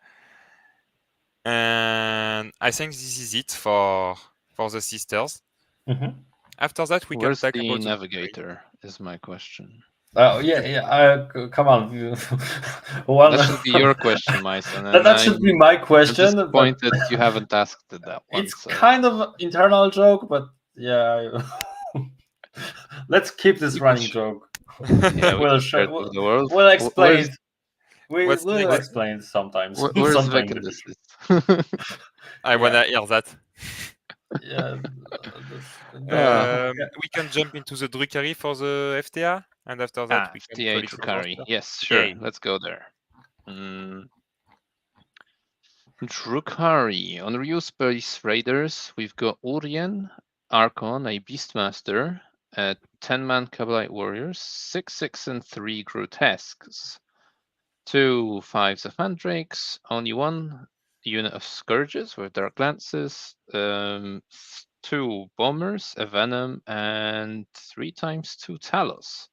C: And I think this is it for the sisters.
B: Mm-hmm.
C: After that, we
A: Where's
C: can talk
A: the
C: about
A: navigator? Is my question.
B: Yeah. Come on.
A: That should be your question, Majson. And
B: that should be my
A: I'm
B: question.
A: disappointed you haven't asked it that one.
B: It's
A: So
B: kind of internal joke, but yeah. Let's keep this
A: we can
B: running joke.
A: yeah, we
B: We'll
A: can share it with the world.
B: we'll explain.
A: Where's
B: We
C: What's
B: will
C: next?
B: explain sometimes.
A: where's
B: sometime
A: Vic
B: in
A: in
B: the
A: this
B: future.
A: list?
C: I wanna hear that.
B: Yeah.
C: We can jump into the Drukhari for the FTA, and after that we can
A: FTA
C: call it for
A: Drukari.
C: roster.
A: Yes, sure.
C: Yeah.
A: Let's go there. Drukari. On Real Space Raiders, we've got Orien, Archon, a Beastmaster, 10-man Kabbalite Warriors, 6/6 and 3 Grotesques, 2 5s of Mandrakes, only 1 unit of Scourges with Dark Lances, 2 Bombers, a Venom, and 3 times 2 Talos.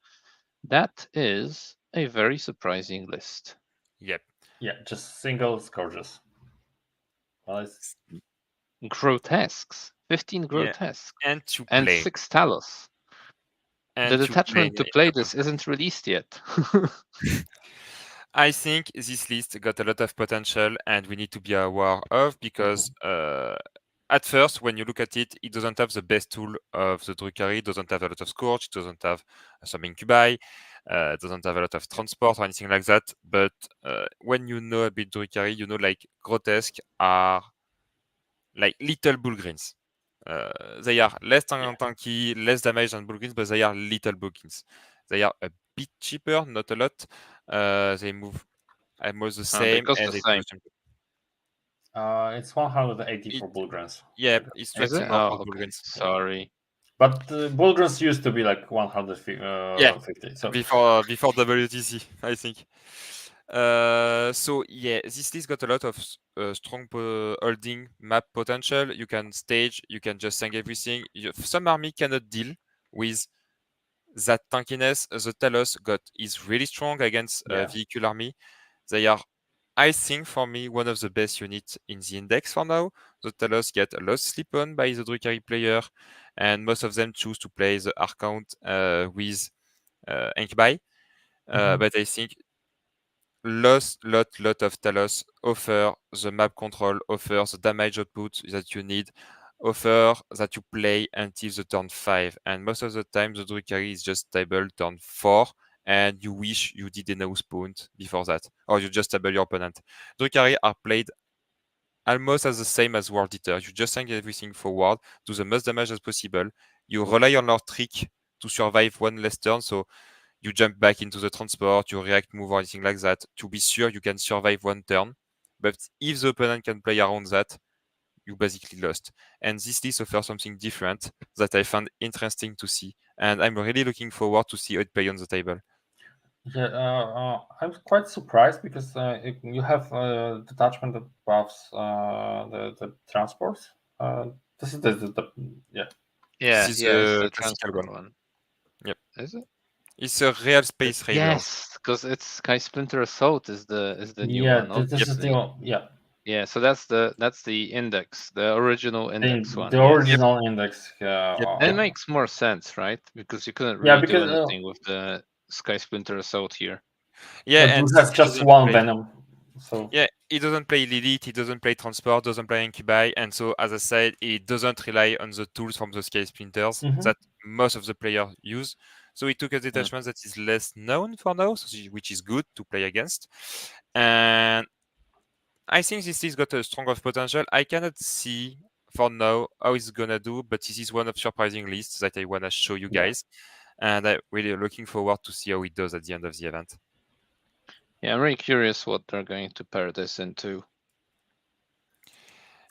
A: That is a very surprising list.
C: Yep.
B: Yeah, just single Scourges.
A: Grotesques, 15 Grotesques,
C: And to
A: and
C: play.
A: 6 Talos.
C: And
A: The
C: to play
A: detachment to
C: in
A: play
C: top
A: this
C: of-
A: isn't released yet.
C: I think this list got a lot of potential, and we need to be aware of, because at first, when you look at it, it doesn't have the best tool of the Drukhari. It doesn't have a lot of Scourge. It doesn't have some Incubi. It doesn't have a lot of transport or anything like that. But when you know a bit Drukhari, you know like Grotesque are like little Bullgreens. They are less tanky, less damage than Bullgreens, but they are little Bullgreens. They are a bit cheaper, not a lot. They move almost the
A: They
C: same,
A: cost
C: and
A: the
C: they
A: same.
B: It's 180 for Bulgrins.
C: Yeah, it's
A: Is
C: 20
A: it?
C: more for
A: Oh, okay.
C: Bulgarians.
A: Sorry.
B: But Bulgrins used to be like 150.
C: Yeah,
B: 50, so
C: before WTC, I think. So yeah, this list got a lot of strong holding map potential. You can stage, you can just tank everything. Some army cannot deal with that tankiness. The Talos is really strong against
B: yeah.
C: vehicle army. They are, I think, for me, one of the best units in the index for now. The Talos get a lot sleep on by the Drukhari player, and most of them choose to play the Arcount with Enkbai. But I think lot of Talos offer the map control, offer the damage output that you need, offer that you play until the turn 5. And most of the time, the Drukhari is just stable turn 4, and you wish you did enough spawn before that, or you just stable your opponent. Drukhari are played almost as the same as World Eater. You just send everything forward, do the most damage as possible. You rely on your trick to survive one less turn, so you jump back into the transport, you react move or anything like that to be sure you can survive one turn. But if the opponent can play around that, you basically lost. And this list offers something different that I found interesting to see. And I'm really looking forward to see it play on the table.
B: Yeah, I'm quite surprised because you have detachment that buffs the transports. This is yeah.
A: Yeah,
C: This is
A: yeah, it's
C: the
A: the
C: classical
A: transport
C: one.
A: one.
C: Yep.
A: Is it?
C: It's a real space raiders.
A: Yes, because it's Sky Splinter Assault is the new
B: Yeah,
A: one.
B: this is the
A: Obviously.
B: one. Yeah,
A: Yeah, so that's the index, the original index one.
B: the
A: Yes.
B: original index.
C: Yep.
A: It makes more sense, right? Because you couldn't
B: Yeah,
A: really do
B: because
A: anything with the Sky Splinter Assault here.
C: Yeah, and
B: Dude
C: this
B: has just
C: doesn't
B: one
C: play.
B: venom. So
C: Yeah, he doesn't play Lilith, he doesn't play Transport, doesn't play Incubi, and so as I said, he doesn't rely on the tools from the Sky Splinters that most of the players use. So he took a detachment that is less known for now, which is good to play against. And I think this has got a stronger potential. I cannot see for now how it's gonna do, but this is one of surprising lists that I wanna show you guys. And I'm really looking forward to see how it does at the end of the event.
A: Yeah, I'm really curious what they're going to pair this into.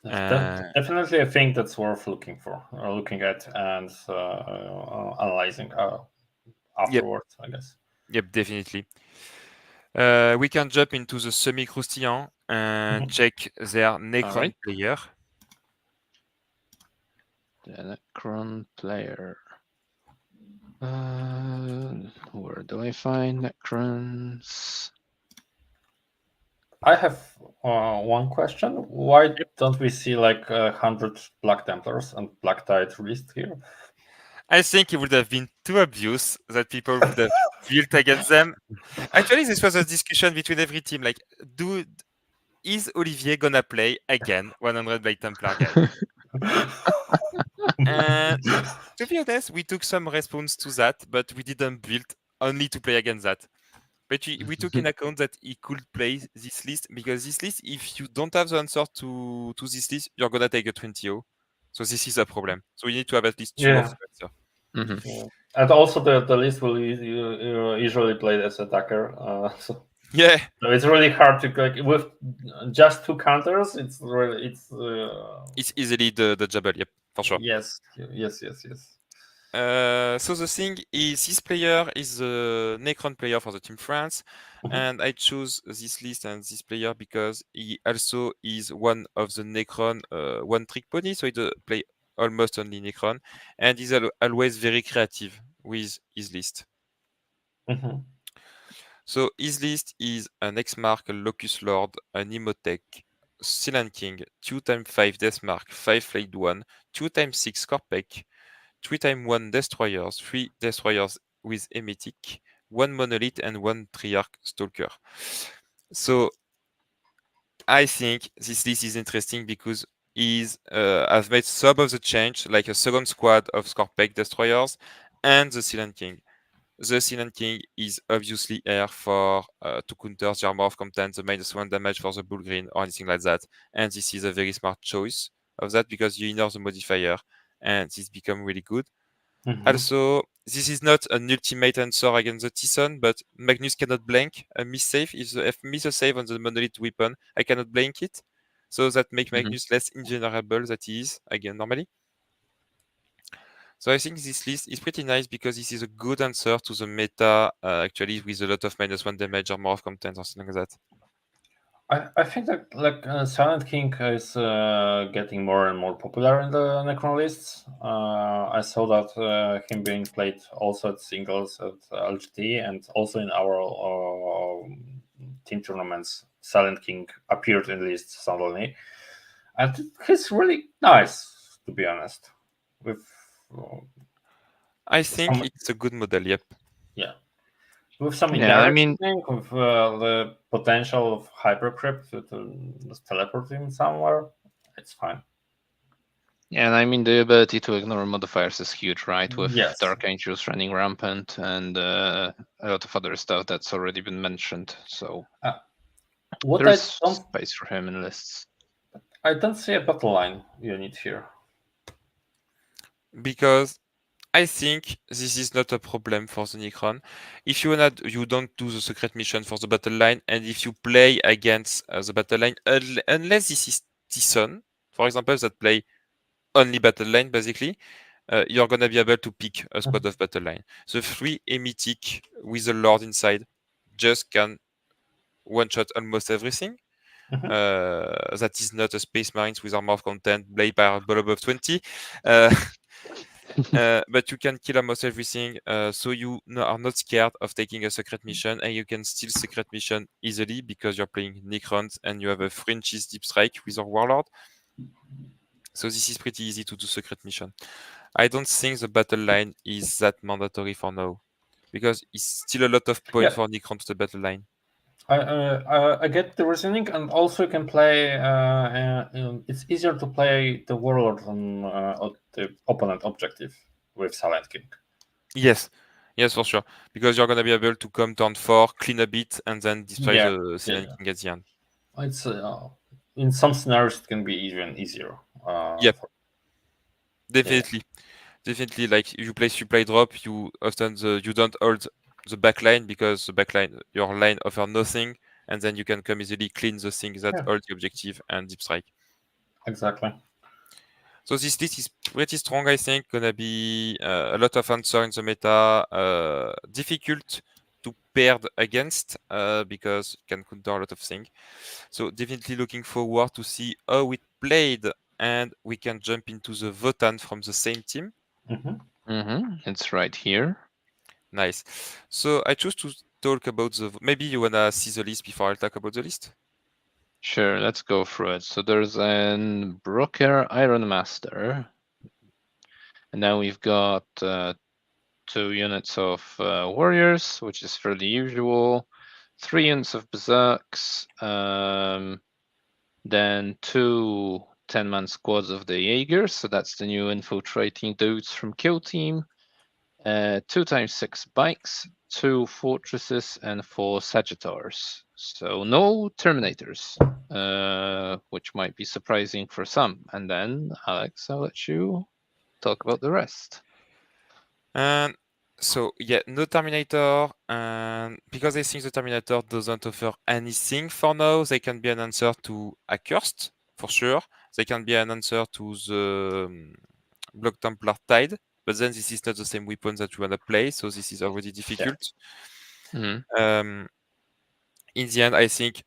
B: definitely a thing that's worth looking at, and analyzing afterwards, I guess.
C: Yep, definitely. We can jump into the semi-croustillant and check their Necron player.
A: The Necron player. Where do I find Necrons?
B: I have one question. Why don't we see like 100 Black Templars and Black Tide released here?
C: I think it would have been too obvious that people would have built against them. Actually, this was a discussion between every team. Like, is Olivier gonna play again 100 Black Templar guy? And to be honest, we took some response to that, but we didn't build only to play against that. But we took in account that he could play this list, because this list, if you don't have the answer to this list, you're gonna take a 20-0. So this is a problem. So you need to have at least two of the answer.
B: Yeah. And also the list will usually play as attacker. So
C: Yeah.
B: so it's really hard to with just two counters. It's
C: easily the jabber, yep, for sure.
B: Yes.
C: So the thing is, this player is the Necron player for the Team France, and I choose this list and this player because he also is one of the Necron one-trick pony, so he play almost only Necron, and he's always very creative with his list. So his list is an X-Mark, a Locust Lord, an Imhotep, Sealant King, 2x5 Deathmark, 5 Flayed 1, 2x6 Scorpec, 3x1 Destroyers, 3 Destroyers with Emetic, 1 Monolith, and 1 Triarch Stalker. So I think this list is interesting because I've made some of the change, like a second squad of Scorpec Destroyers and the Sealant King. The Sealant King is obviously air for to counter the armor of content, the -1 damage for the bull green or anything like that. And this is a very smart choice of that because you ignore the modifier and this become really good. Also, this is not an ultimate answer against the Tyson, but Magnus cannot blank a miss save. If miss a save on the monolith weapon, I cannot blank it. So that makes Magnus less invulnerable than he is again normally. So I think this list is pretty nice because this is a good answer to the meta, actually, with a lot of -1 damage, armor of content, or something like that.
B: I think that Silent King is getting more and more popular in the Necron lists. I saw that him being played also at singles at LGT and also in our team tournaments. Silent King appeared in lists suddenly, and he's really nice, to be honest. With
C: I think it's a good model. Yep.
B: yeah. With some
A: Yeah, I mean,
B: with the potential of hypercrypt to teleport him somewhere, it's fine.
A: yeah, and I mean the ability to ignore modifiers is huge, right? With
B: Yes.
A: Dark Angels running rampant and a lot of other stuff that's already been mentioned. So
B: What
A: there's space for him in lists.
B: I don't see a battle line unit here.
C: Because I think this is not a problem for the Necron. If you don't do the secret mission for the battle line, and if you play against the battle line, unless this is Tyson, for example, that play only battle line, basically, you're gonna be able to pick a squad of battle line. The 3 Emitic with a Lord inside just can one-shot almost everything. That is not a Space Marines with armor of content, blade power above 20. But you can kill almost everything, so you are not scared of taking a secret mission, and you can steal secret mission easily because you're playing Necrons and you have a French's Deep Strike with your Warlord. So this is pretty easy to do secret mission. I don't think the battle line is that mandatory for now, because it's still a lot of points for Necron to the battle line.
B: I get the reasoning, and also you can play. It's easier to play the warlord on the opponent objective with Silent King.
C: Yes, for sure, because you're gonna be able to come turn 4, clean a bit, and then destroy the Silent King at the end.
B: It's in some scenarios it can be even easier.
C: Yep, definitely. Definitely, like if you play supply drop, you often you don't hold the back line because the back line, your line offer nothing, and then you can come easily clean the thing that hold the objective and deep strike.
B: Exactly.
C: So this list is pretty strong, I think. Gonna be a lot of answer in the meta. Difficult to paired against because it can counter a lot of things. So definitely looking forward to see how it played, and we can jump into the Votan from the same team.
A: It's right here.
C: Nice. So I choose to talk about maybe you wanna see the list before I talk about the list?
A: Sure, let's go through it. So there's an Broker Iron Master. And now we've got 2 units of warriors, which is fairly usual. 3 units of berserks. Then 2 10-man squads of the Jaegers. So that's the new infiltrating dudes from Kill Team. 2 times 6 bikes, 2 fortresses, and 4 Sagittars. So no Terminators, which might be surprising for some. And then, Alex, I'll let you talk about the rest.
C: So yeah, no Terminator, and because I think the Terminator doesn't offer anything for now, they can be an answer to Accursed, for sure. They can be an answer to the Block Templar Tide, but then this is not the same weapon that you want to play, so this is already difficult. In the end, I think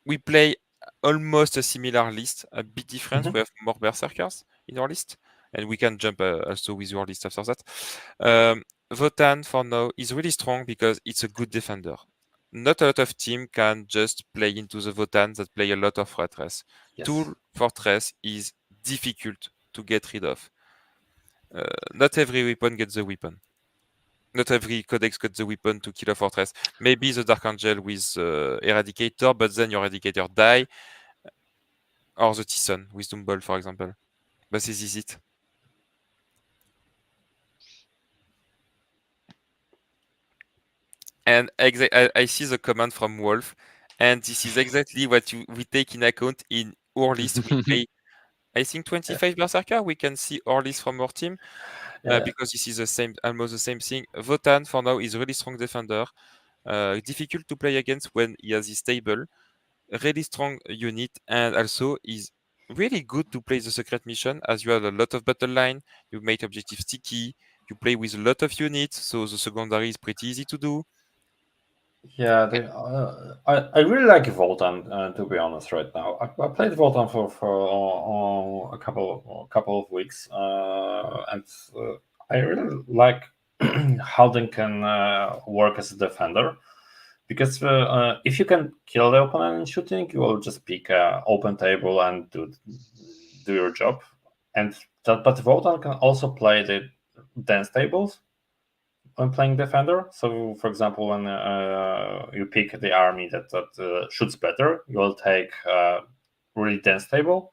C: we play almost a similar list, a bit different. We have more Berserkers in our list, and we can jump also with your list after that. Votan for now is really strong because it's a good defender. Not a lot of team can just play into the Votan that play a lot of Fortress. Tool Fortress is difficult to get rid of. Not every weapon gets the weapon. Not every codex got the weapon to kill a fortress. Maybe the Dark Angel with Eradicator, but then your Eradicator die. Or the Tyson with Doomball, for example. But this is it. And I see the comment from Wolf, and this is exactly what we take in account in our list. We play, I think, 25 Berserker. We can see our list from our team. because this is almost the same thing. Votan for now is really strong defender, difficult to play against when he has his stable, really strong unit, and also is really good to play the secret mission as you have a lot of battle line, you make objective sticky, you play with a lot of units, so the secondary is pretty easy to do.
B: Yeah, I really like Voltan, to be honest. Right now, I played Voltan for a couple of weeks, and I really like how they can work as a defender. Because if you can kill the opponent in shooting, you will just pick a open table and do your job. But Votan can also play the dense tables when playing defender. So, for example, when you pick the army that shoots better, you will take really dense table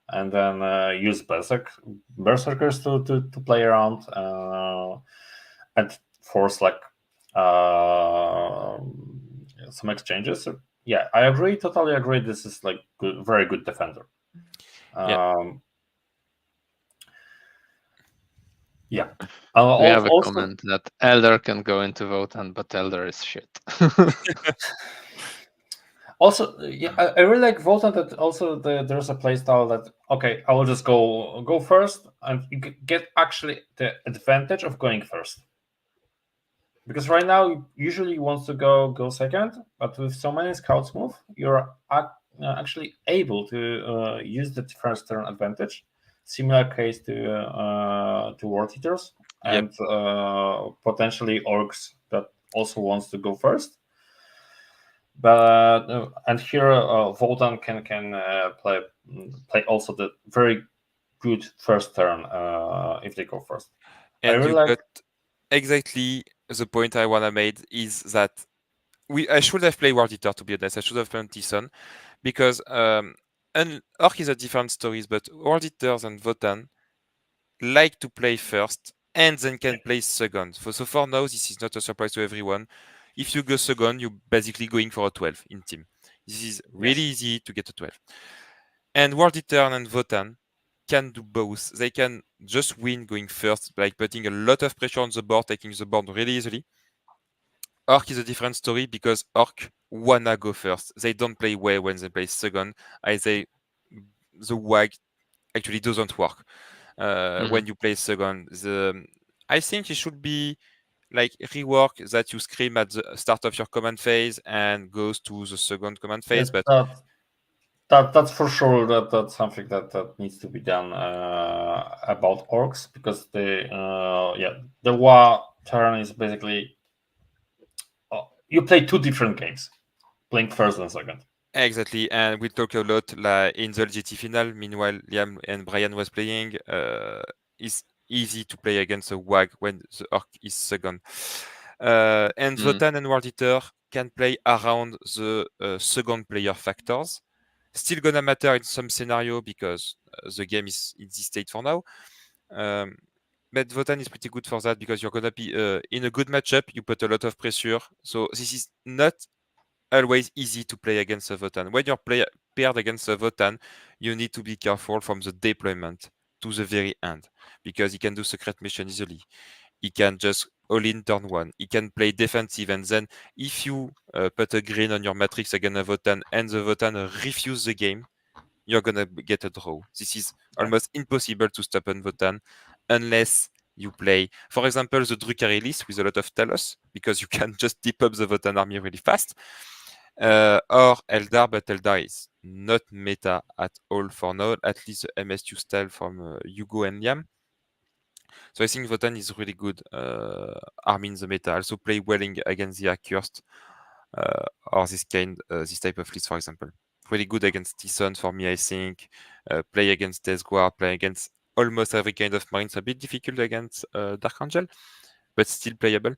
B: and then use berserkers to play around and force like some exchanges. Yeah, I agree, totally agree. This is like good, very good defender. Yeah.
A: We have a
B: Also,
A: comment that Elder can go into Votan, but Elder is shit.
B: Also, yeah, I really like Volta that also there's a playstyle that okay, I will just go first, and you get actually the advantage of going first. Because right now, usually you want to go second, but with so many scouts move, you're actually able to use the first turn advantage. Similar case to World Eaters and potentially orcs that also wants to go first. But and here Voltan can play also the very good first turn if they go first.
C: And
B: I really
C: you
B: like.
C: got exactly the point I wanna made is that I should have played World Eater, to be honest. I should have played Tyson because and Orc is a different stories, but World Eaters and Votan like to play first and then can play second. So for now, this is not a surprise to everyone. If you go second, you're basically going for a 12 in team. This is really easy to get a 12. And World Eater and Votan can do both. They can just win going first by putting a lot of pressure on the board, taking the board really easily. Orc is a different story because Orc wanna go first. They don't play well when they play second. The WAG actually doesn't work when you play second. I think it should be like rework that you scream at the start of your command phase and goes to the second command phase.
B: Yes,
C: But
B: that's for sure. That's something that needs to be done about orcs because the WA turn is basically you play two different games, playing first and second.
C: exactly, and we talk a lot like in the LGT final. Meanwhile, Liam and Brian was playing. It's easy to play against a WAG when the Orc is second. And Votan and World Eater can play around the second player factors. Still gonna matter in some scenario because the game is in this state for now. But Votan is pretty good for that because you're gonna be in a good matchup. You put a lot of pressure, so this is not always easy to play against a Votan. When you're paired against a Votan, you need to be careful from the deployment to the very end because he can do secret mission easily. He can just all in turn one. He can play defensive, and then if you put a green on your matrix against a Votan and the Votan refuse the game, you're gonna get a draw. This is almost impossible to stop on Votan unless you play, for example, the Drukhari list with a lot of Talos, because you can just tip up the Votan army really fast. Or Eldar, but Eldar is not meta at all for now, at least the MS2 style from Hugo and Liam. So I think Votan is really good army in the meta. Also play well against the Accursed or this type of list, for example. Really good against Tyson for me, I think. Play against Death Guard, play against almost every kind of Marines. A bit difficult against Dark Angel, but still playable.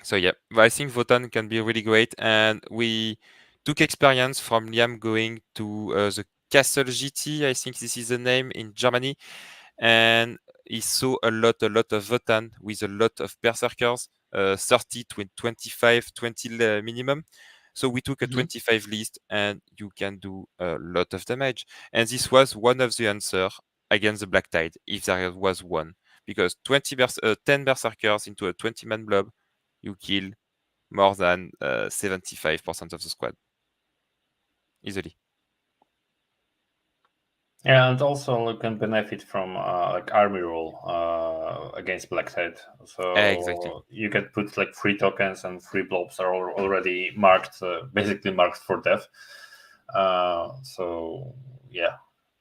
C: So yeah, I think Votan can be really great, and we took experience from Liam going to the Castle GT, I think this is the name, in Germany, and he saw a lot of Votan with a lot of Berserkers, 30, 25, 20 minimum. So we took a 25 list, and you can do a lot of damage. And this was one of the answer against the Black Tide, if there was one. because 10 berserkers into a 20-man blob, you kill more than 75% of the squad easily.
B: Yeah, and also you can benefit from like army rule against Blackhead.
C: Exactly.
B: So you can put like 3 tokens, and 3 blobs are already marked, basically marked for death. So yeah,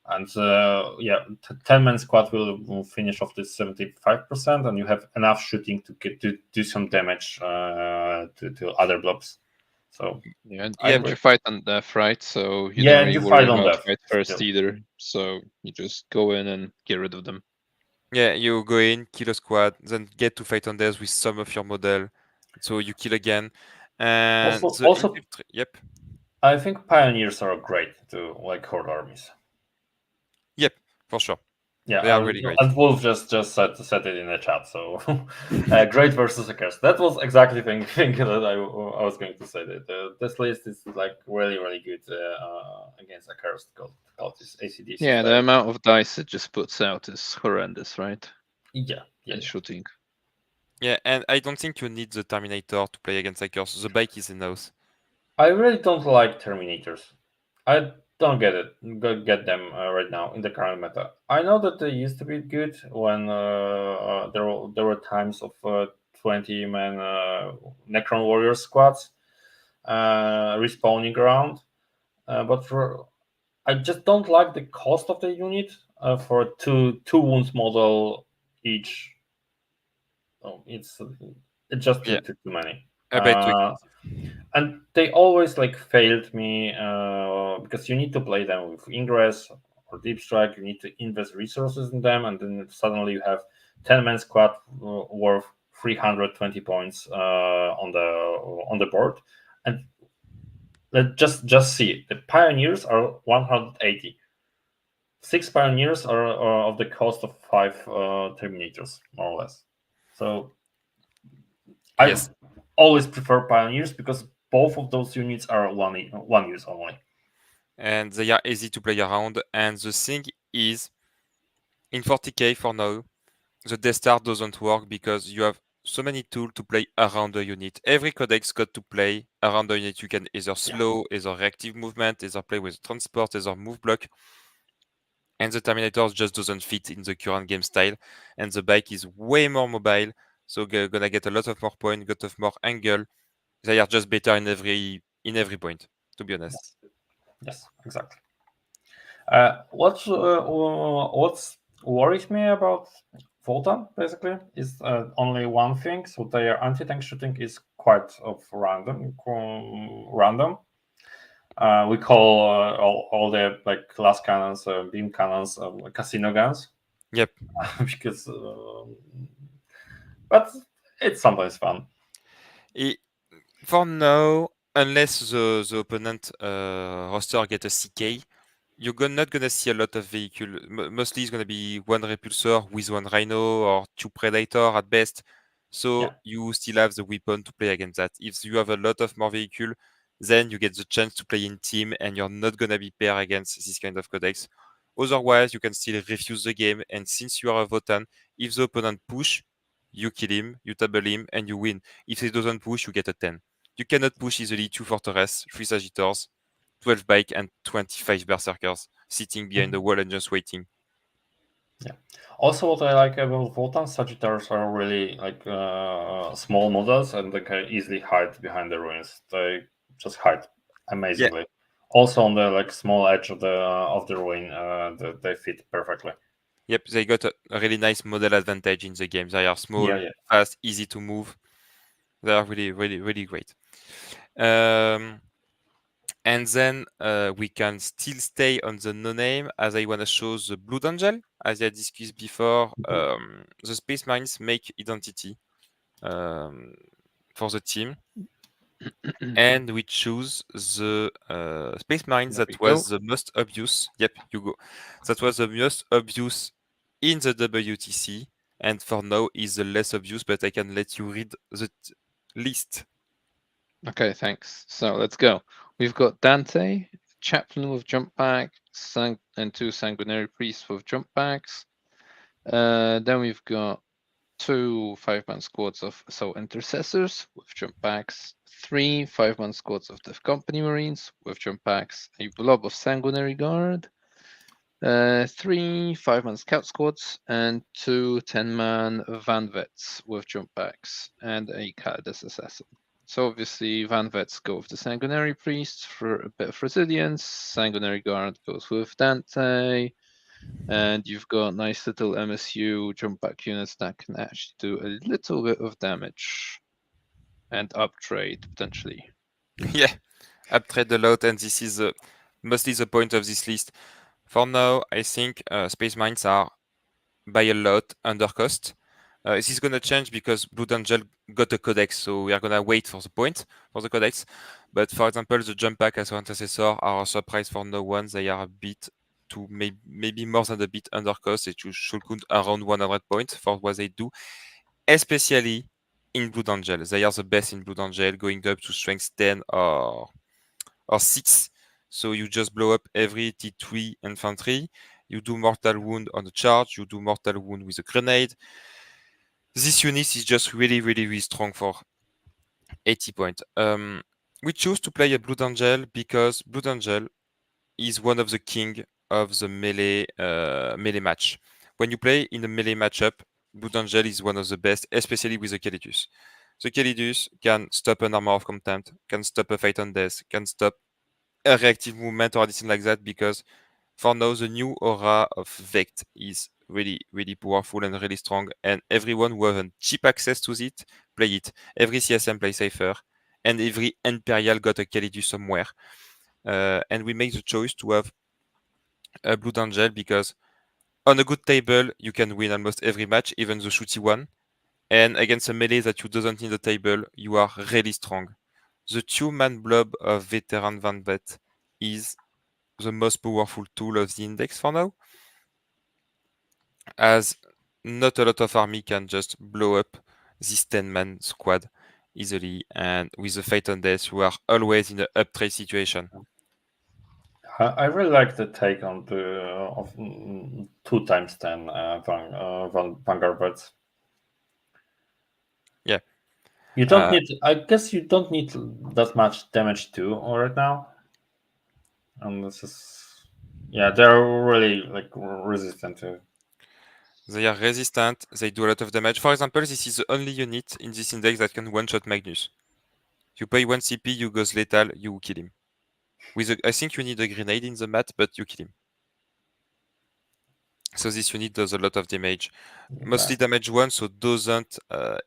B: and 10-man squad will finish off this 75%, and you have enough shooting to get to do some damage to other blobs. So
A: Yeah,
B: I
A: and you fight on death, right? So you
B: yeah,
A: don't
B: and
A: really
B: you
A: worry
B: fight on
A: about
B: death
A: fight first
B: still.
A: either. So you just go in and get rid of them.
C: Yeah, you go in, kill a squad, then get to fight on death with some of your model. So you kill again. And
B: Also,
C: yep.
B: I think pioneers are great to like horde armies.
C: Yep, for sure.
B: Yeah,
C: They are really great.
B: and Wolf just said it in the chat. So great versus a curse. That was exactly the thing that I was going to say. That this list is like really good against a curse called this ACDC
A: Yeah, the
B: style.
A: amount of dice it just puts out is horrendous, right?
B: Yeah.
A: And shooting.
C: Yeah, and I don't think you need the Terminator to play against hackers. The bike is enough.
B: I really don't like Terminators. I don't get them right now in the current meta. I know that they used to be good when there were times of 20-man Necron Warrior squads respawning around, but I just don't like the cost of the unit for two wounds model each. Oh, it's just
C: Yeah,
B: too many.
C: a bit too expensive.
B: And they always like failed me because you need to play them with Ingress or Deep Strike. You need to invest resources in them, and then suddenly you have 10-man squad worth 320 points on the board. And just see the pioneers are 180. 6 pioneers are of the cost of 5 terminators, more or less. So I
C: Yes,
B: always prefer pioneers because both of those units are one use only.
C: and they are easy to play around. And the thing is, in 40k for now, the Death Star doesn't work because you have so many tools to play around the unit. Every codex got to play around the unit. You can either slow, either reactive movement, either play with transport, either move block. And the Terminator just doesn't fit in the current game style. And the bike is way more mobile, so gonna get a lot of more point, got of more angle. They are just better in every point, to be honest.
B: Yes, exactly. What's worries me about Volta basically is only one thing. So their anti-tank shooting is quite of random. We call all the like glass cannons, beam cannons, casino guns.
C: Yep.
B: Because, but it's sometimes fun.
C: For now, unless the opponent roster get a CK, you're not gonna see a lot of vehicle. Mostly it's gonna be one repulsor with one rhino or two predator at best. So
B: Yeah.
C: you still have the weapon to play against that. If you have a lot of more vehicle, then you get the chance to play in team and you're not gonna be pair against this kind of codex. Otherwise, you can still refuse the game, and since you are a Votan, if the opponent push, you kill him, you table him, and you win. If he doesn't push, you get a 10. You cannot push easily 2 Fortress, 3 Sagittars, 12 Bike, and 25 Berserkers sitting behind the wall and just waiting.
B: Yeah. Also, what I like about Votan Sagittars are really like small models, and they can easily hide behind the ruins. They just hide amazingly. Also, on the like small edge of the ruin, they fit perfectly.
C: Yep, they got a really nice model advantage in the game. They are small,
B: Yeah.
C: fast, easy to move. They are really great. And then we can still stay on the no name as I want to show the Blood Angel. As I discussed before, the Space Marines make identity for the team. And we choose the Space Marines
A: There we
C: that
A: go.
C: was the most obvious. Yep, you go. That was the most obvious in the WTC, and for now is the less obvious, but I can let you read the list.
A: Okay, thanks. So let's go. We've got Dante, Chaplain with jump back, and 2 Sanguinary Priests with jump backs. Then we've got 2 5-man squads of Assault Intercessors with jump packs, 3 5-man squads of Death Company Marines with jump packs, a blob of Sanguinary Guard, 3 5-man Scout Squads, and 2 10-man Van Vets with jump packs, and a Calidus Assassin. So obviously Van Vets go with the Sanguinary Priest for a bit of resilience, Sanguinary Guard goes with Dante, and you've got nice little MSU jump back units that can actually do a little bit of damage and uptrade potentially.
C: Yeah, uptrade a lot, and this is mostly the point of this list. For now, I think Space Marines are by a lot under cost. This is gonna change because Blood Angel got a codex, so we are gonna wait for the point for the codex. But for example, the jump pack as antecessor are a surprise for no one. They are a bit to maybe more than a bit under cost. It should count around 100 points for what they do, especially in Blood Angel. They are the best in Blood Angel, going up to strength 10 or 6. So you just blow up every T3 infantry. You do mortal wound on the charge. You do mortal wound with a grenade. This unit is just really strong for 80 points. We choose to play a Blood Angel because Blood Angel is one of the king of the melee match. When you play in a melee matchup, Blood Angel is one of the best, especially with the Calidus. The Calidus can stop an Armor of Contempt, can stop a Fight on Death, can stop a reactive movement or anything like that, because for now the new aura of Vect is really powerful and really strong, and everyone who has cheap access to it play it. Every CSM plays Cypher, and every Imperial got a Calidus somewhere. And we make the choice to have a Blood Angel because on a good table you can win almost every match, even the shooty one. And against a melee that you doesn't need a table, you are really strong. The 2-man blob of Veteran Van Vet is the most powerful tool of the index for now, as not a lot of army can just blow up this 10-man squad easily, and with the Fate on Death, you are always in an uptrade situation.
B: I really like the take on the of 2 times 10 Vanguard Birds.
C: Yeah.
B: You don't need. I guess you don't need that much damage too right now. And this is, yeah, they're really like resistant to.
C: They are resistant, they do a lot of damage. For example, this is the only unit in this index that can one-shot Magnus. You pay 1 CP, you goes lethal, you kill him. I think you need a grenade in the mat, but you kill him. So this unit does a lot of damage. Mostly damage 1, so doesn't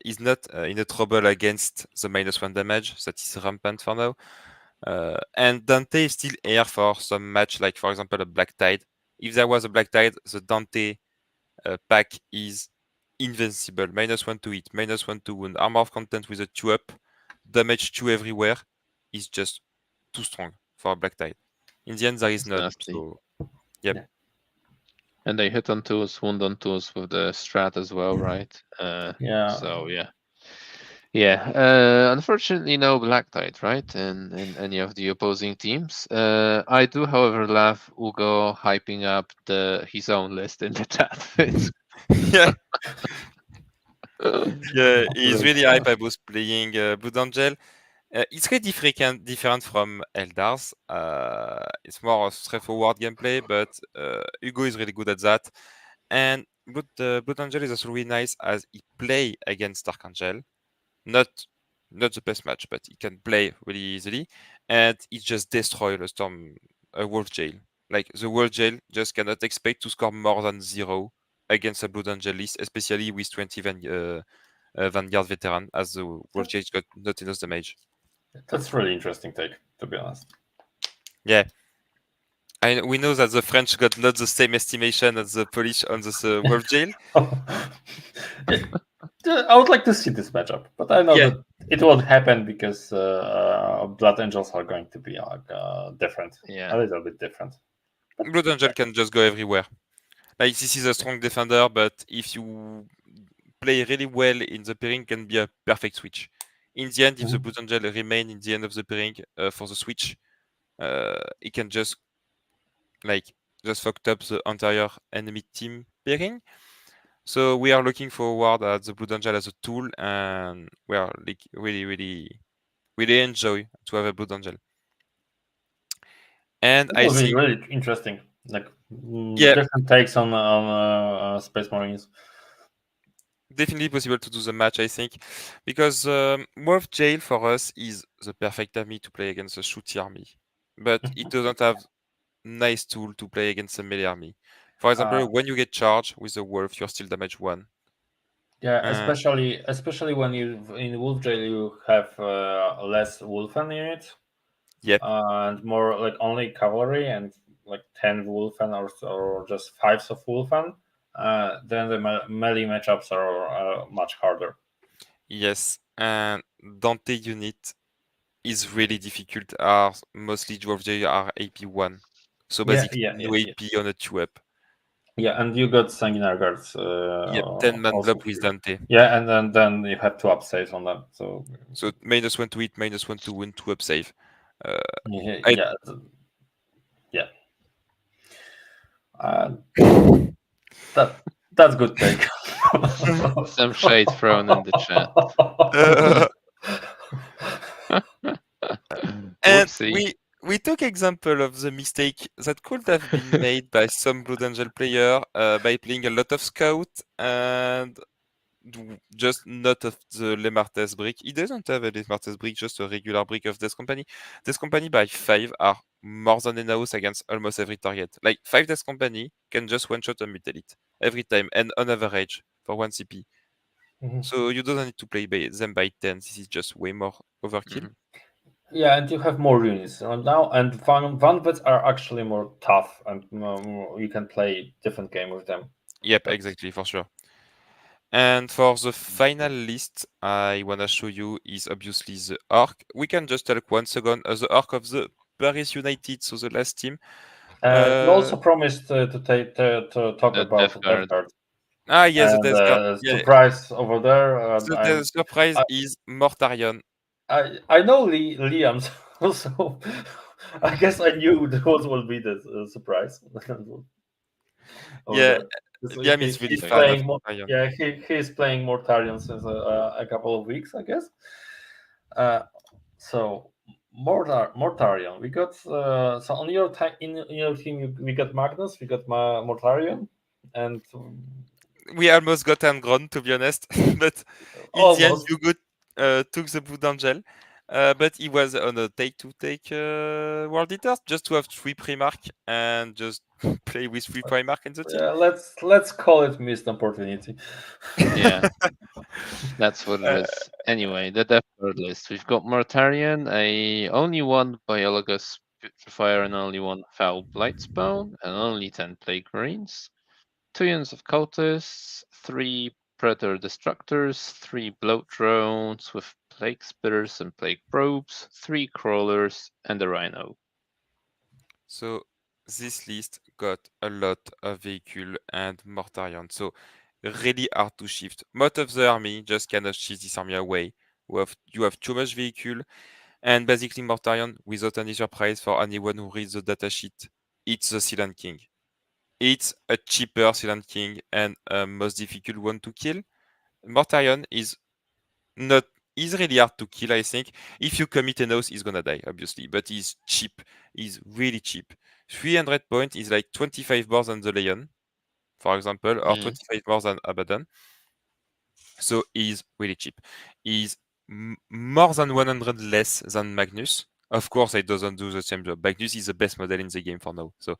C: is not in a trouble against the -1 damage. That is rampant for now. And Dante is still here for some match, like for example a Black Tide. If there was a Black Tide, the Dante pack is invincible. -1 to hit, -1 to wound, armor of content with a 2-up, damage 2 everywhere is just too strong for a Black Tide. In the end, there is none.
A: Nasty.
C: So, yep.
B: Yeah.
A: And they hit on 2s, wound on 2s with the strat as well, right?
B: Yeah.
A: So yeah. Yeah, unfortunately, no Black Tide, right? In any of the opposing teams. I do, however, love Ugo hyping up his own list in the chat.
C: Yeah. Yeah, he's really hype about playing Blood Angel. It's really different from Eldars. It's more a straightforward gameplay, but Hugo is really good at that. And Blood Angel is also really nice as he play against Archangel. Not the best match, but he can play really easily, and he just destroy a Wolf Jail. Like the Wolf Jail just cannot expect to score more than 0 against a Blood Angel list, especially with 20 Vanguard veteran, as the Wolf Jail got not enough damage.
B: That's really interesting take, to be honest.
C: Yeah. We know that the French got not the same estimation as the Polish on the Wolf Jail.
B: I would like to see this matchup, but I know that it won't happen because Blood Angels are going to be like different, a little bit different.
C: But Blood Angel can just go everywhere. Like this is a strong defender, but if you play really well in the pairing, can be a perfect switch. In the end, if the Blood Angel remain in the end of the pairing for the switch, it can just fucked up the entire enemy team pairing. So we are looking forward at the Blue Angel as a tool, and we are like really enjoy to have a Blue Angel. And
B: It
C: I
B: will be
C: think,
B: really interesting. Like
C: yeah,
B: different takes on Space Marines.
C: definitely possible to do the match, I think, because Wolf Jail for us is the perfect army to play against a shooty army, but it doesn't have nice tool to play against a melee army. For example, when you get charged with the wolf, you're still damage 1.
B: Yeah,
C: Uh,
B: especially when you in Wolf Jail you have less Wolfen units
C: yep,
B: and more like only cavalry and like 10 Wolfen or just fives of Wolfen. Then the melee matchups are much harder.
C: yes, and Dante unit is really difficult. Are mostly Dwarf J are AP 1, so
B: Yeah,
C: basically
B: yeah, yeah,
C: no
B: yeah.
C: AP on a 2-up.
B: Yeah, and you got Sanguinary Guards
C: Yep, 10 man
B: also
C: blob with
B: here.
C: Dante.
B: Yeah, and then you have two up saves on them. So
C: So -1 to hit, -1 to win, 2-up save. Uh,
B: yeah,
C: I
B: yeah. Uh, that that's good take.
A: Some shade thrown in the chat.
C: And
A: Whoopsie.
C: we took example of the mistake that could have been made by some Blood Angel player by playing a lot of scout and just not of the Le Martes brick. He doesn't have a Le Martes brick, just a regular brick of Death Company. Death Company by 5 are more than enough against almost every target. Like 5 Death Company can just one-shot a Mutelite every time and on average for 1 CP.
B: Mhm.
C: So you don't need to play them by 10. This is just way more overkill.
A: Mhm.
B: Yeah, and you have more units now, and Vanvets are actually more tough, and you can play different game with them.
C: Yep,
B: That's
C: exactly, for sure. And for the final list I wanna show you is obviously the Arc. We can just talk once again as the Arc of the Paris United, so the last team.
B: you also promised to talk
A: The Death
B: about Death
A: Guard.
B: Guard
C: Yes, the
B: and
C: Death Guard. Yeah.
B: surprise over there.
C: So the surprise is Mortarion.
B: I know Liam, so I guess I knew what will be the surprise over
C: Yeah,
B: there. So
C: Liam is really
B: he's
C: fan of
B: playing
C: Mortarion.
B: yeah, he's playing Mortarion since a couple of weeks, I guess. So Mortarion, we got so on your in your team we got Magnus, we got Mortarion, and
C: We almost got Angron, to be honest, but in the end,
B: almost
C: Hugo took the Blue Angel. But he was on a take World Eaters just to have 3 Primarch and just play with 3 Primarch in the team.
B: let's call it missed opportunity.
A: Yeah, that's what it
C: Uh,
A: is. Anyway, the Death Guard list. We've got Mortarion, only one Biologus Putrifier and only one Foul Blightspawn, and only 10 Plague Marines. 2 units of Cultists, 3 Predator Destructors, 3 Bloat Drones with Plague Spitters and Plague Probes, 3 Crawlers, and a Rhino.
C: So this list got a lot of vehicle and Mortarion. So really hard to shift. Most of the army just cannot shift this army away. You have too much vehicle, and basically Mortarion, without any surprise for anyone who reads the datasheet, it's the Sealand King. It's a cheaper Sealand King and a most difficult one to kill. Mortarion is not is really hard to kill, I think. If you commit a nose, he's gonna die, obviously, but he's cheap. He's really cheap. 300 points is like 25 more than the Lion, for example, or 25 more than Abaddon. So he's really cheap. He's more than 100 less than Magnus. Of course, it doesn't do the same job. Magnus is the best model in the game for now. So,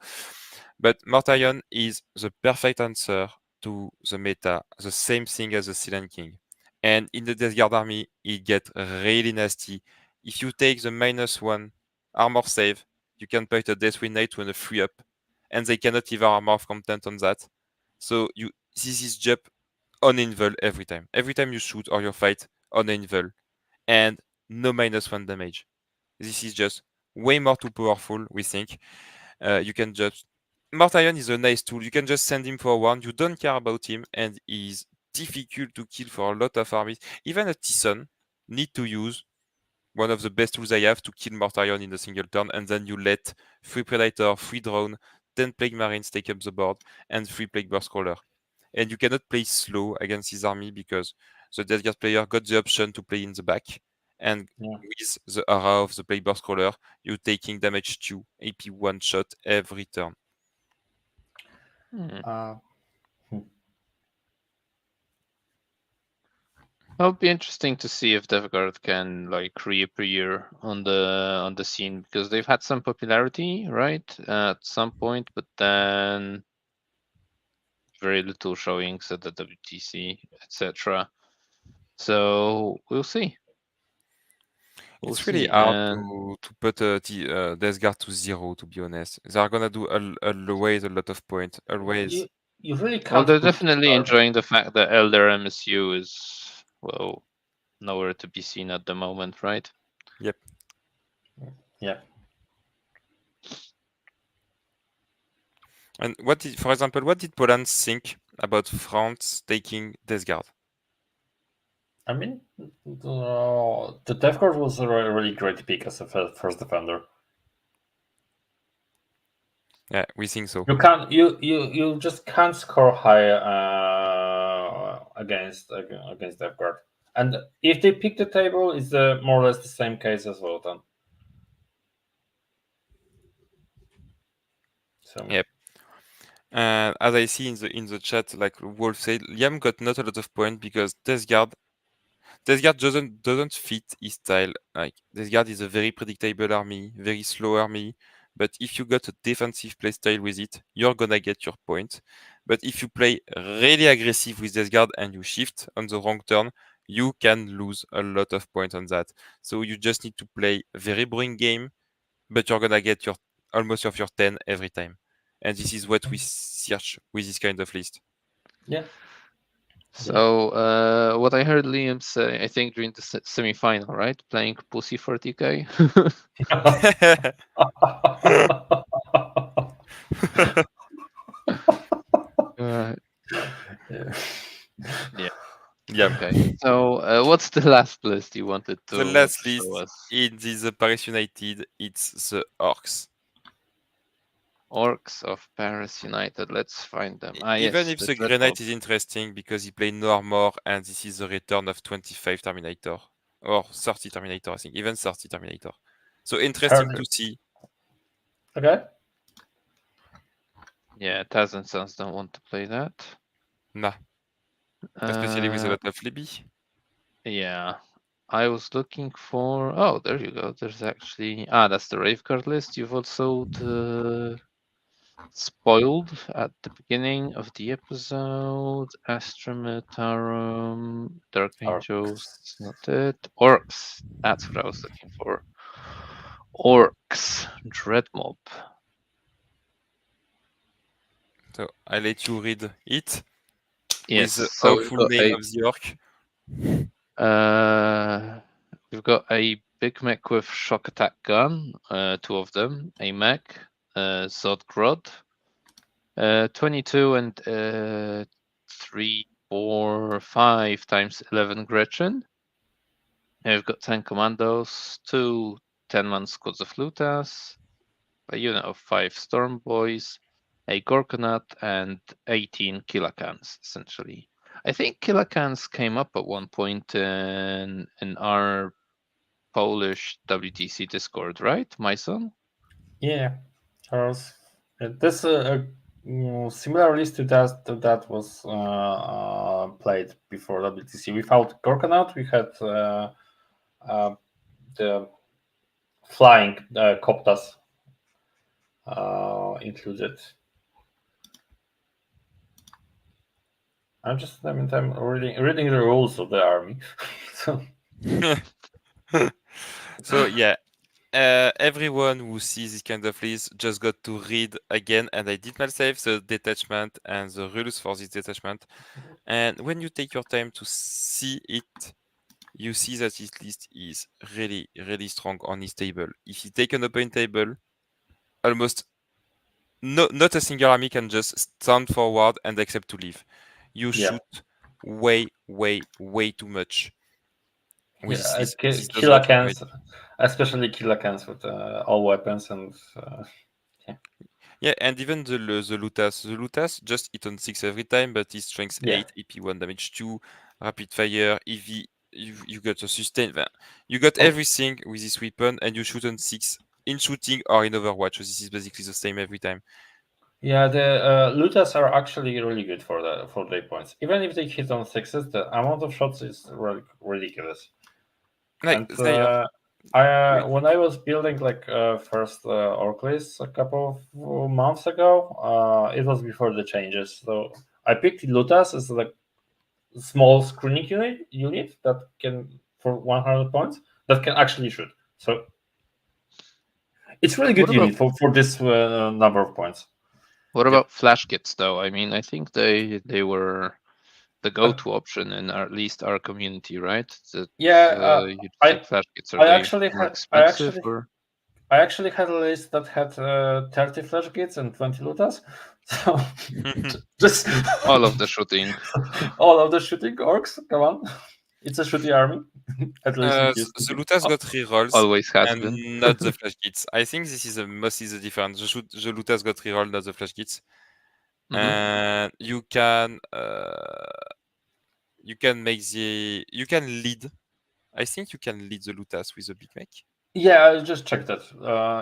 C: but Mortarion is the perfect answer to the meta, the same thing as the Sealand King. And in the Death Guard army, it gets really nasty. If you take the -1 armor save, you can put a Deathwind Knight when a 3-up, and they cannot even armor of content on that. So this is jump on invul every time. Every time you shoot or you fight on invul, and no -1 damage. This is just way more too powerful, we think. You can just Mortarion is a nice tool. You can just send him for one. You don't care about him, and he's difficult to kill for a lot of armies. Even a Tyson need to use one of the best tools I have to kill Mortarion in a single turn, and then you let 3 Predator, 3 Drone, 10 Plague Marines take up the board, and 3 Plague Burst Crawler. and you cannot play slow against his army because the Death Guard player got the option to play in the back, and with the aura of the Playboard Scroller, you're taking damage 2, AP 1 shot every turn.
A: It'll be interesting to see if Death Guard can like reappear on the scene, because they've had some popularity, right, at some point, but then very little showings at the WTC, etc. So we'll see.
C: It's really hard to put Death Guard to 0, to be honest. They're gonna do always a lot of points, always.
B: You really can't.
A: Well, they're definitely enjoying the fact that Elder MSU is, well, nowhere to be seen at the moment, right?
C: Yep.
B: Yeah.
C: And for example, what did Poland think about France taking Death Guard?
B: I mean, the Death Guard was a really great pick as a first defender.
C: Yeah, we think so.
B: You just can't score high against Death Guard, and if they pick the table, it's more or less the same case as well. Then. So.
C: Yep. As I see in the chat, like Wolf said, Liam got not a lot of points because Death Guard doesn't fit his style. Like Death Guard is a very predictable army, very slow army. But if you got a defensive playstyle with it, you're gonna get your point. But if you play really aggressive with Death Guard and you shift on the wrong turn, you can lose a lot of points on that. So you just need to play a very boring game, but you're gonna get almost your 10 every time. And this is what we search with this kind of list.
B: Yeah.
A: So what I heard Liam say, I think during the semi-final, right, playing Pussy 40k.
C: Yeah.
A: Okay. So what's the last list you wanted to?
C: The last
A: show
C: list
A: us?
C: in this Paris United, it's the Orcs.
A: Orcs of Paris United. Let's find them.
C: Even
A: yes,
C: if the Grenade is interesting because he played no armor and this is the return of 25 Terminator or 30 Terminator, I think, even 30 Terminator. So interesting to see.
B: Okay.
A: Yeah, Taz and Sons don't want to play that.
C: Nah. Especially with a lot of Libby.
A: Yeah. I was looking for... Oh, there you go. There's actually... that's the Rave card list. You've also spoiled at the beginning of the episode. Astrometarum, Dark Angels, not it. Orcs. That's what I was looking for. Orcs. Dreadmob.
C: So I let you read it.
A: Yes.
C: With the
A: So
C: full name of the orc.
A: We've got a big mech with shock attack gun, 2 of them, a mech, Zodgrod, 22 and 3, 4, 5 times 11 Gretchen. And we've got 10 commandos, 2 10-man squads of Lutas, a unit of 5 Storm Boys, a Gorkonut, and 18 Kilakans, essentially. I think Kilakans came up at one point in our Polish WTC Discord, right, Majson?
B: Yeah, Charles. This similar list to that was played before WTC. Without Gorkanaut, we had the flying Koptas included. I'm reading the rules of the army.
C: So yeah, everyone who sees this kind of list just got to read again, and I did myself the detachment and the rules for this detachment. And when you take your time to see it, you see that this list is really, really strong on his table. If you take an open table, almost not a single army can just stand forward and accept to leave. You shoot way, way, way too much.
B: Kilakans, especially Kilakans with all weapons and
C: Yeah, and even the Lutas. The Lutas just hit on 6 every time, but his strength
B: Yeah.
C: 8, AP 1, damage 2, rapid fire, EV. You got a sustain. You got everything with this weapon, and you shoot on 6 in shooting or in Overwatch. So this is basically the same every time.
B: Yeah, the Lutas are actually really good for their points. Even if they hit on 6s, the amount of shots is ridiculous.
C: Like,
B: And when I was building first orc list a couple of months ago, it was before the changes. So I picked Lutas as like small screening unit that can, for 100 points, that can actually shoot. So it's really good
A: What about
B: unit for this number of points.
A: what about flash kits though? I mean, I think they were the go-to option in at least our community, right? That you'd think flash kits are
B: I
A: they
B: actually
A: more
B: had
A: expensive or?
B: I actually had a list that had 30 flash kits and 20 lutas. So just
A: All of the shooting.
B: all of the shooting orcs. Come on, it's a shooting army. At least it used to
C: the
B: be.
C: Lutas got rerolls
A: Always has
C: and
A: been.
C: not the flash kits. I think this is mostly the difference. The Lutas got reroll, not the flash kits. And you can lead. I think you can lead the Lutas with a big mech.
B: Yeah, I just checked that.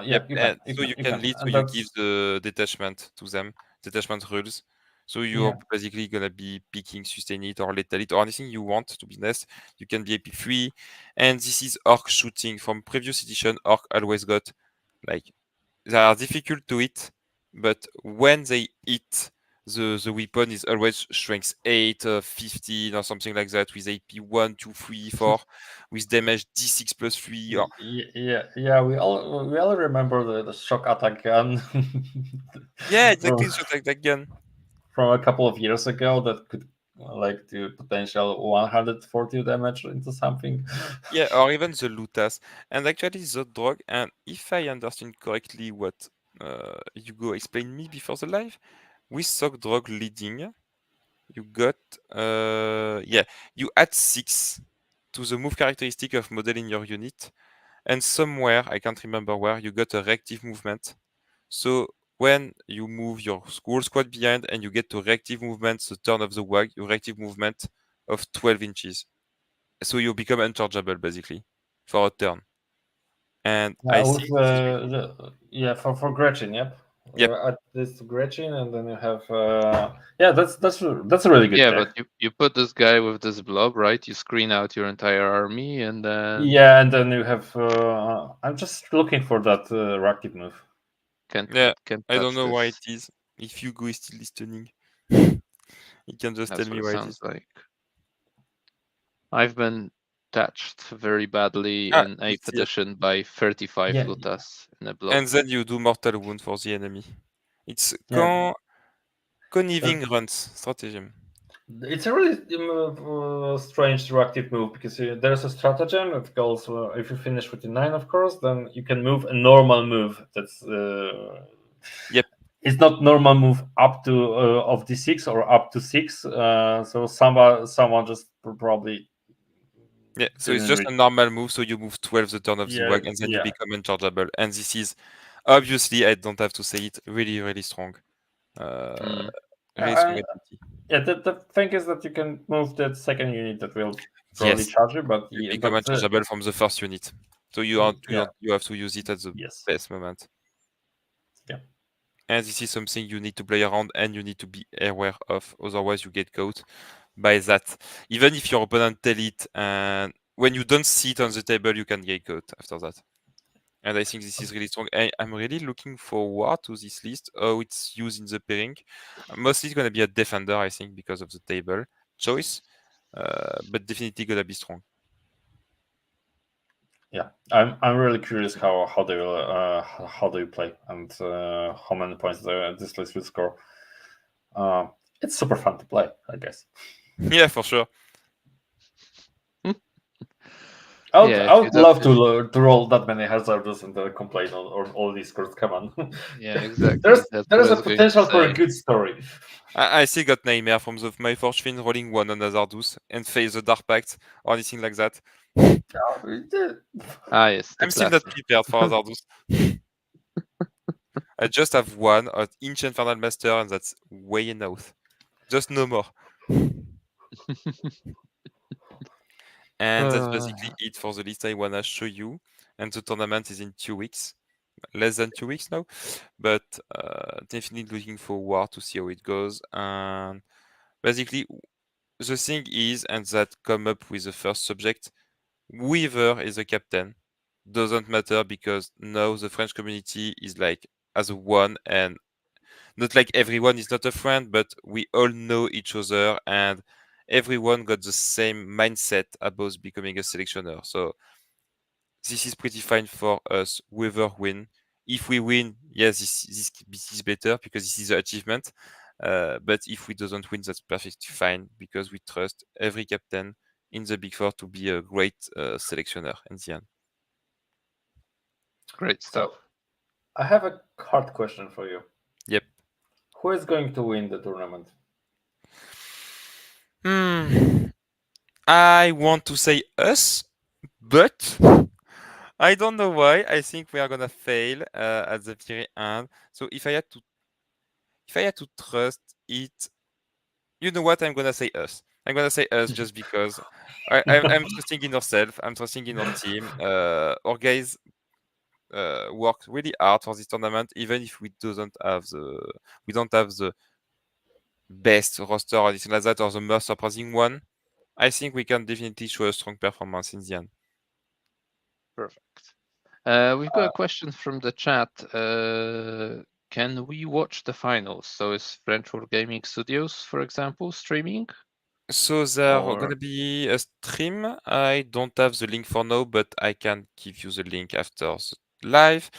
C: Yep.
B: You can.
C: So you can lead, so you give the detachment to them, detachment rules. So you're basically gonna be picking sustain it or lethal it or anything you want, to be honest. You can be AP3. And this is orc shooting. From previous edition, orc always got like, they are difficult to hit, but when they hit, the weapon is always strength 8, 15 or something like that, with AP 1, 2, 3, 4, with damage D6 plus 3. Or...
B: Yeah. We all remember the shock attack gun.
C: Yeah, exactly, shock attack gun
B: from a couple of years ago that could do potential 140 damage into something.
C: Yeah, or even the Lutas. And actually, the drug, and if I understand correctly what Hugo explained me before the live, with Sock Drug leading, you got you add 6 to the move characteristic of model in your unit, and somewhere, I can't remember where, you got a reactive movement. So when you move your whole squad behind and you get to reactive movement, the turn of the WAG, your reactive movement of 12 inches. So you become unchargeable basically for a turn. And I think this is really...
B: for Gretchen, yep.
C: Yep.
B: Add this to Gretchen, and then you have that's a really good
A: Yeah,
B: tech.
A: but you put this guy with this blob, right? You screen out your entire army, and then
B: and then you have. I'm just looking for that rocket move.
A: can't
C: I don't
A: touch
C: know why it
A: this.
C: is. If Hugo is still listening, he can just
A: That's
C: tell
A: what
C: me
A: it
C: why it
A: sounds
C: is.
A: like. I've been touched very badly
C: Ah,
A: in 8th
C: it's here.
A: edition by 35
B: Yeah.
A: Lutas in a blob.
C: And then you do mortal wound for the enemy. It's conniving runs stratagem.
B: It's a really strange reactive move because there's a stratagem that goes if you finish with the 9, of course, then you can move a normal move. That's
C: Yep.
B: It's not normal move up to of d6 or up to 6. So someone just probably.
C: Yeah, so it's just a normal move, so you move 12 the turn of the WAG, and then you become unchargeable. And this is, obviously, I don't have to say it, really, really strong. Really strong ability.
B: Yeah, the thing is that you can move that second unit that will probably charge you, but
C: you become unchargeable from the first unit. So you have to use it at the best moment.
B: Yeah.
C: And this is something you need to play around and you need to be aware of, otherwise you get caught by that. Even if your opponent tell it, and when you don't see it on the table, you can get caught after that. And I think this is really strong. I'm really looking forward to this list, how it's used in the pairing. Mostly it's going to be a defender, I think, because of the table choice, but definitely going to be strong.
B: Yeah, I'm really curious how they will how do you play and how many points this list will score. It's super fun to play, I guess.
C: Yeah, for sure.
B: I would love to roll that many hazards and complain on all these scores. Come on.
A: Yeah, exactly.
B: there's a potential for a good story.
C: I still got nightmare from my fortune rolling 1 on Hazardous and face the Dark Pact or anything like that.
A: Yes.
C: I'm still not prepared for Hazardous. I just have one at Inch Infernal Master, and that's way enough. Just no more. And that's basically it for the list I wanna show you. And the tournament is in 2 weeks, less than 2 weeks now, but definitely looking forward to see how it goes. And basically, the thing is, and that come up with the first subject, whoever is the captain doesn't matter, because now the French community is like as a one, and not like everyone is not a friend, but we all know each other, and everyone got the same mindset about becoming a selectioner. So this is pretty fine for us, whoever win. If we win, yes, this is better because this is the achievement. But if we doesn't win, that's perfectly fine, because we trust every captain in the Big Four to be a great selectioner in the end.
A: Great stuff.
B: So, I have a hard question for you.
C: Yep.
B: Who is going to win the tournament?
C: I want to say us, but I don't know why. I think we are gonna fail at the very end. So if I had to trust it, you know what? I'm gonna say us. I'm gonna say us just because I'm trusting in ourselves. I'm trusting in our team. Our guys worked really hard for this tournament, even if we don't have the best roster or anything like that, or the most surprising one. I think we can definitely show a strong performance in the end.
A: Perfect. We've got a question from the chat. Can we watch the finals? So is French World Gaming Studios, for example, streaming?
C: So there
A: Or-
C: gonna be a stream. I don't have the link for now, but I can give you the link after the live.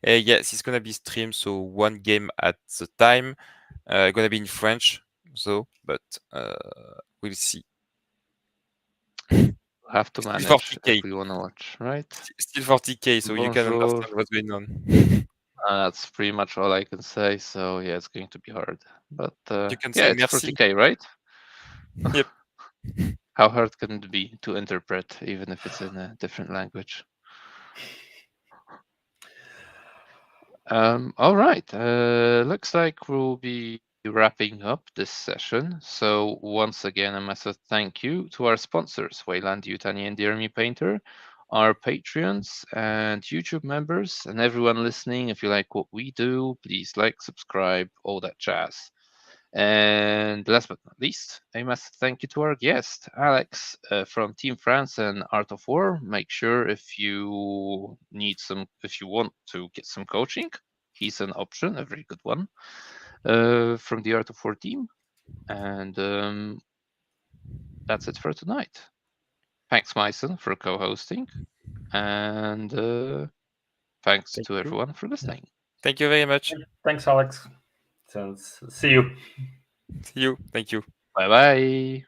C: Yes, it's gonna be streamed, so one game at the time. Gonna be in French, so but we'll see.
A: Have to
C: Still
A: manage
C: 40K.
A: if we want to watch, right?
C: Still 40K, so you can
A: Bonjour.
C: understand what's going on.
A: That's pretty much all I can say. So yeah, it's going to be hard. But
C: You can
A: yeah,
C: say
A: it's
C: merci.
A: 40K, right?
C: Yep.
A: How hard can it be to interpret, even if it's in a different language? All right. Looks like we'll be wrapping up this session. So once again, a massive thank you to our sponsors, Weyland-Yutani and Jeremy Painter, our Patreons and YouTube members, and everyone listening. If you like what we do, please like, subscribe, all that jazz. And last but not least, a massive thank you to our guest, Alex from Team France and Art of War. Make sure if you want to get some coaching, he's an option, a very good one, from the Art of War team. And that's it for tonight. Thanks, Majson, for co-hosting. And thanks
B: Thank
A: to
B: you.
A: everyone for listening.
C: Thank you very much.
B: Thanks, Alex. See you.
C: See you. Thank you.
A: Bye-bye.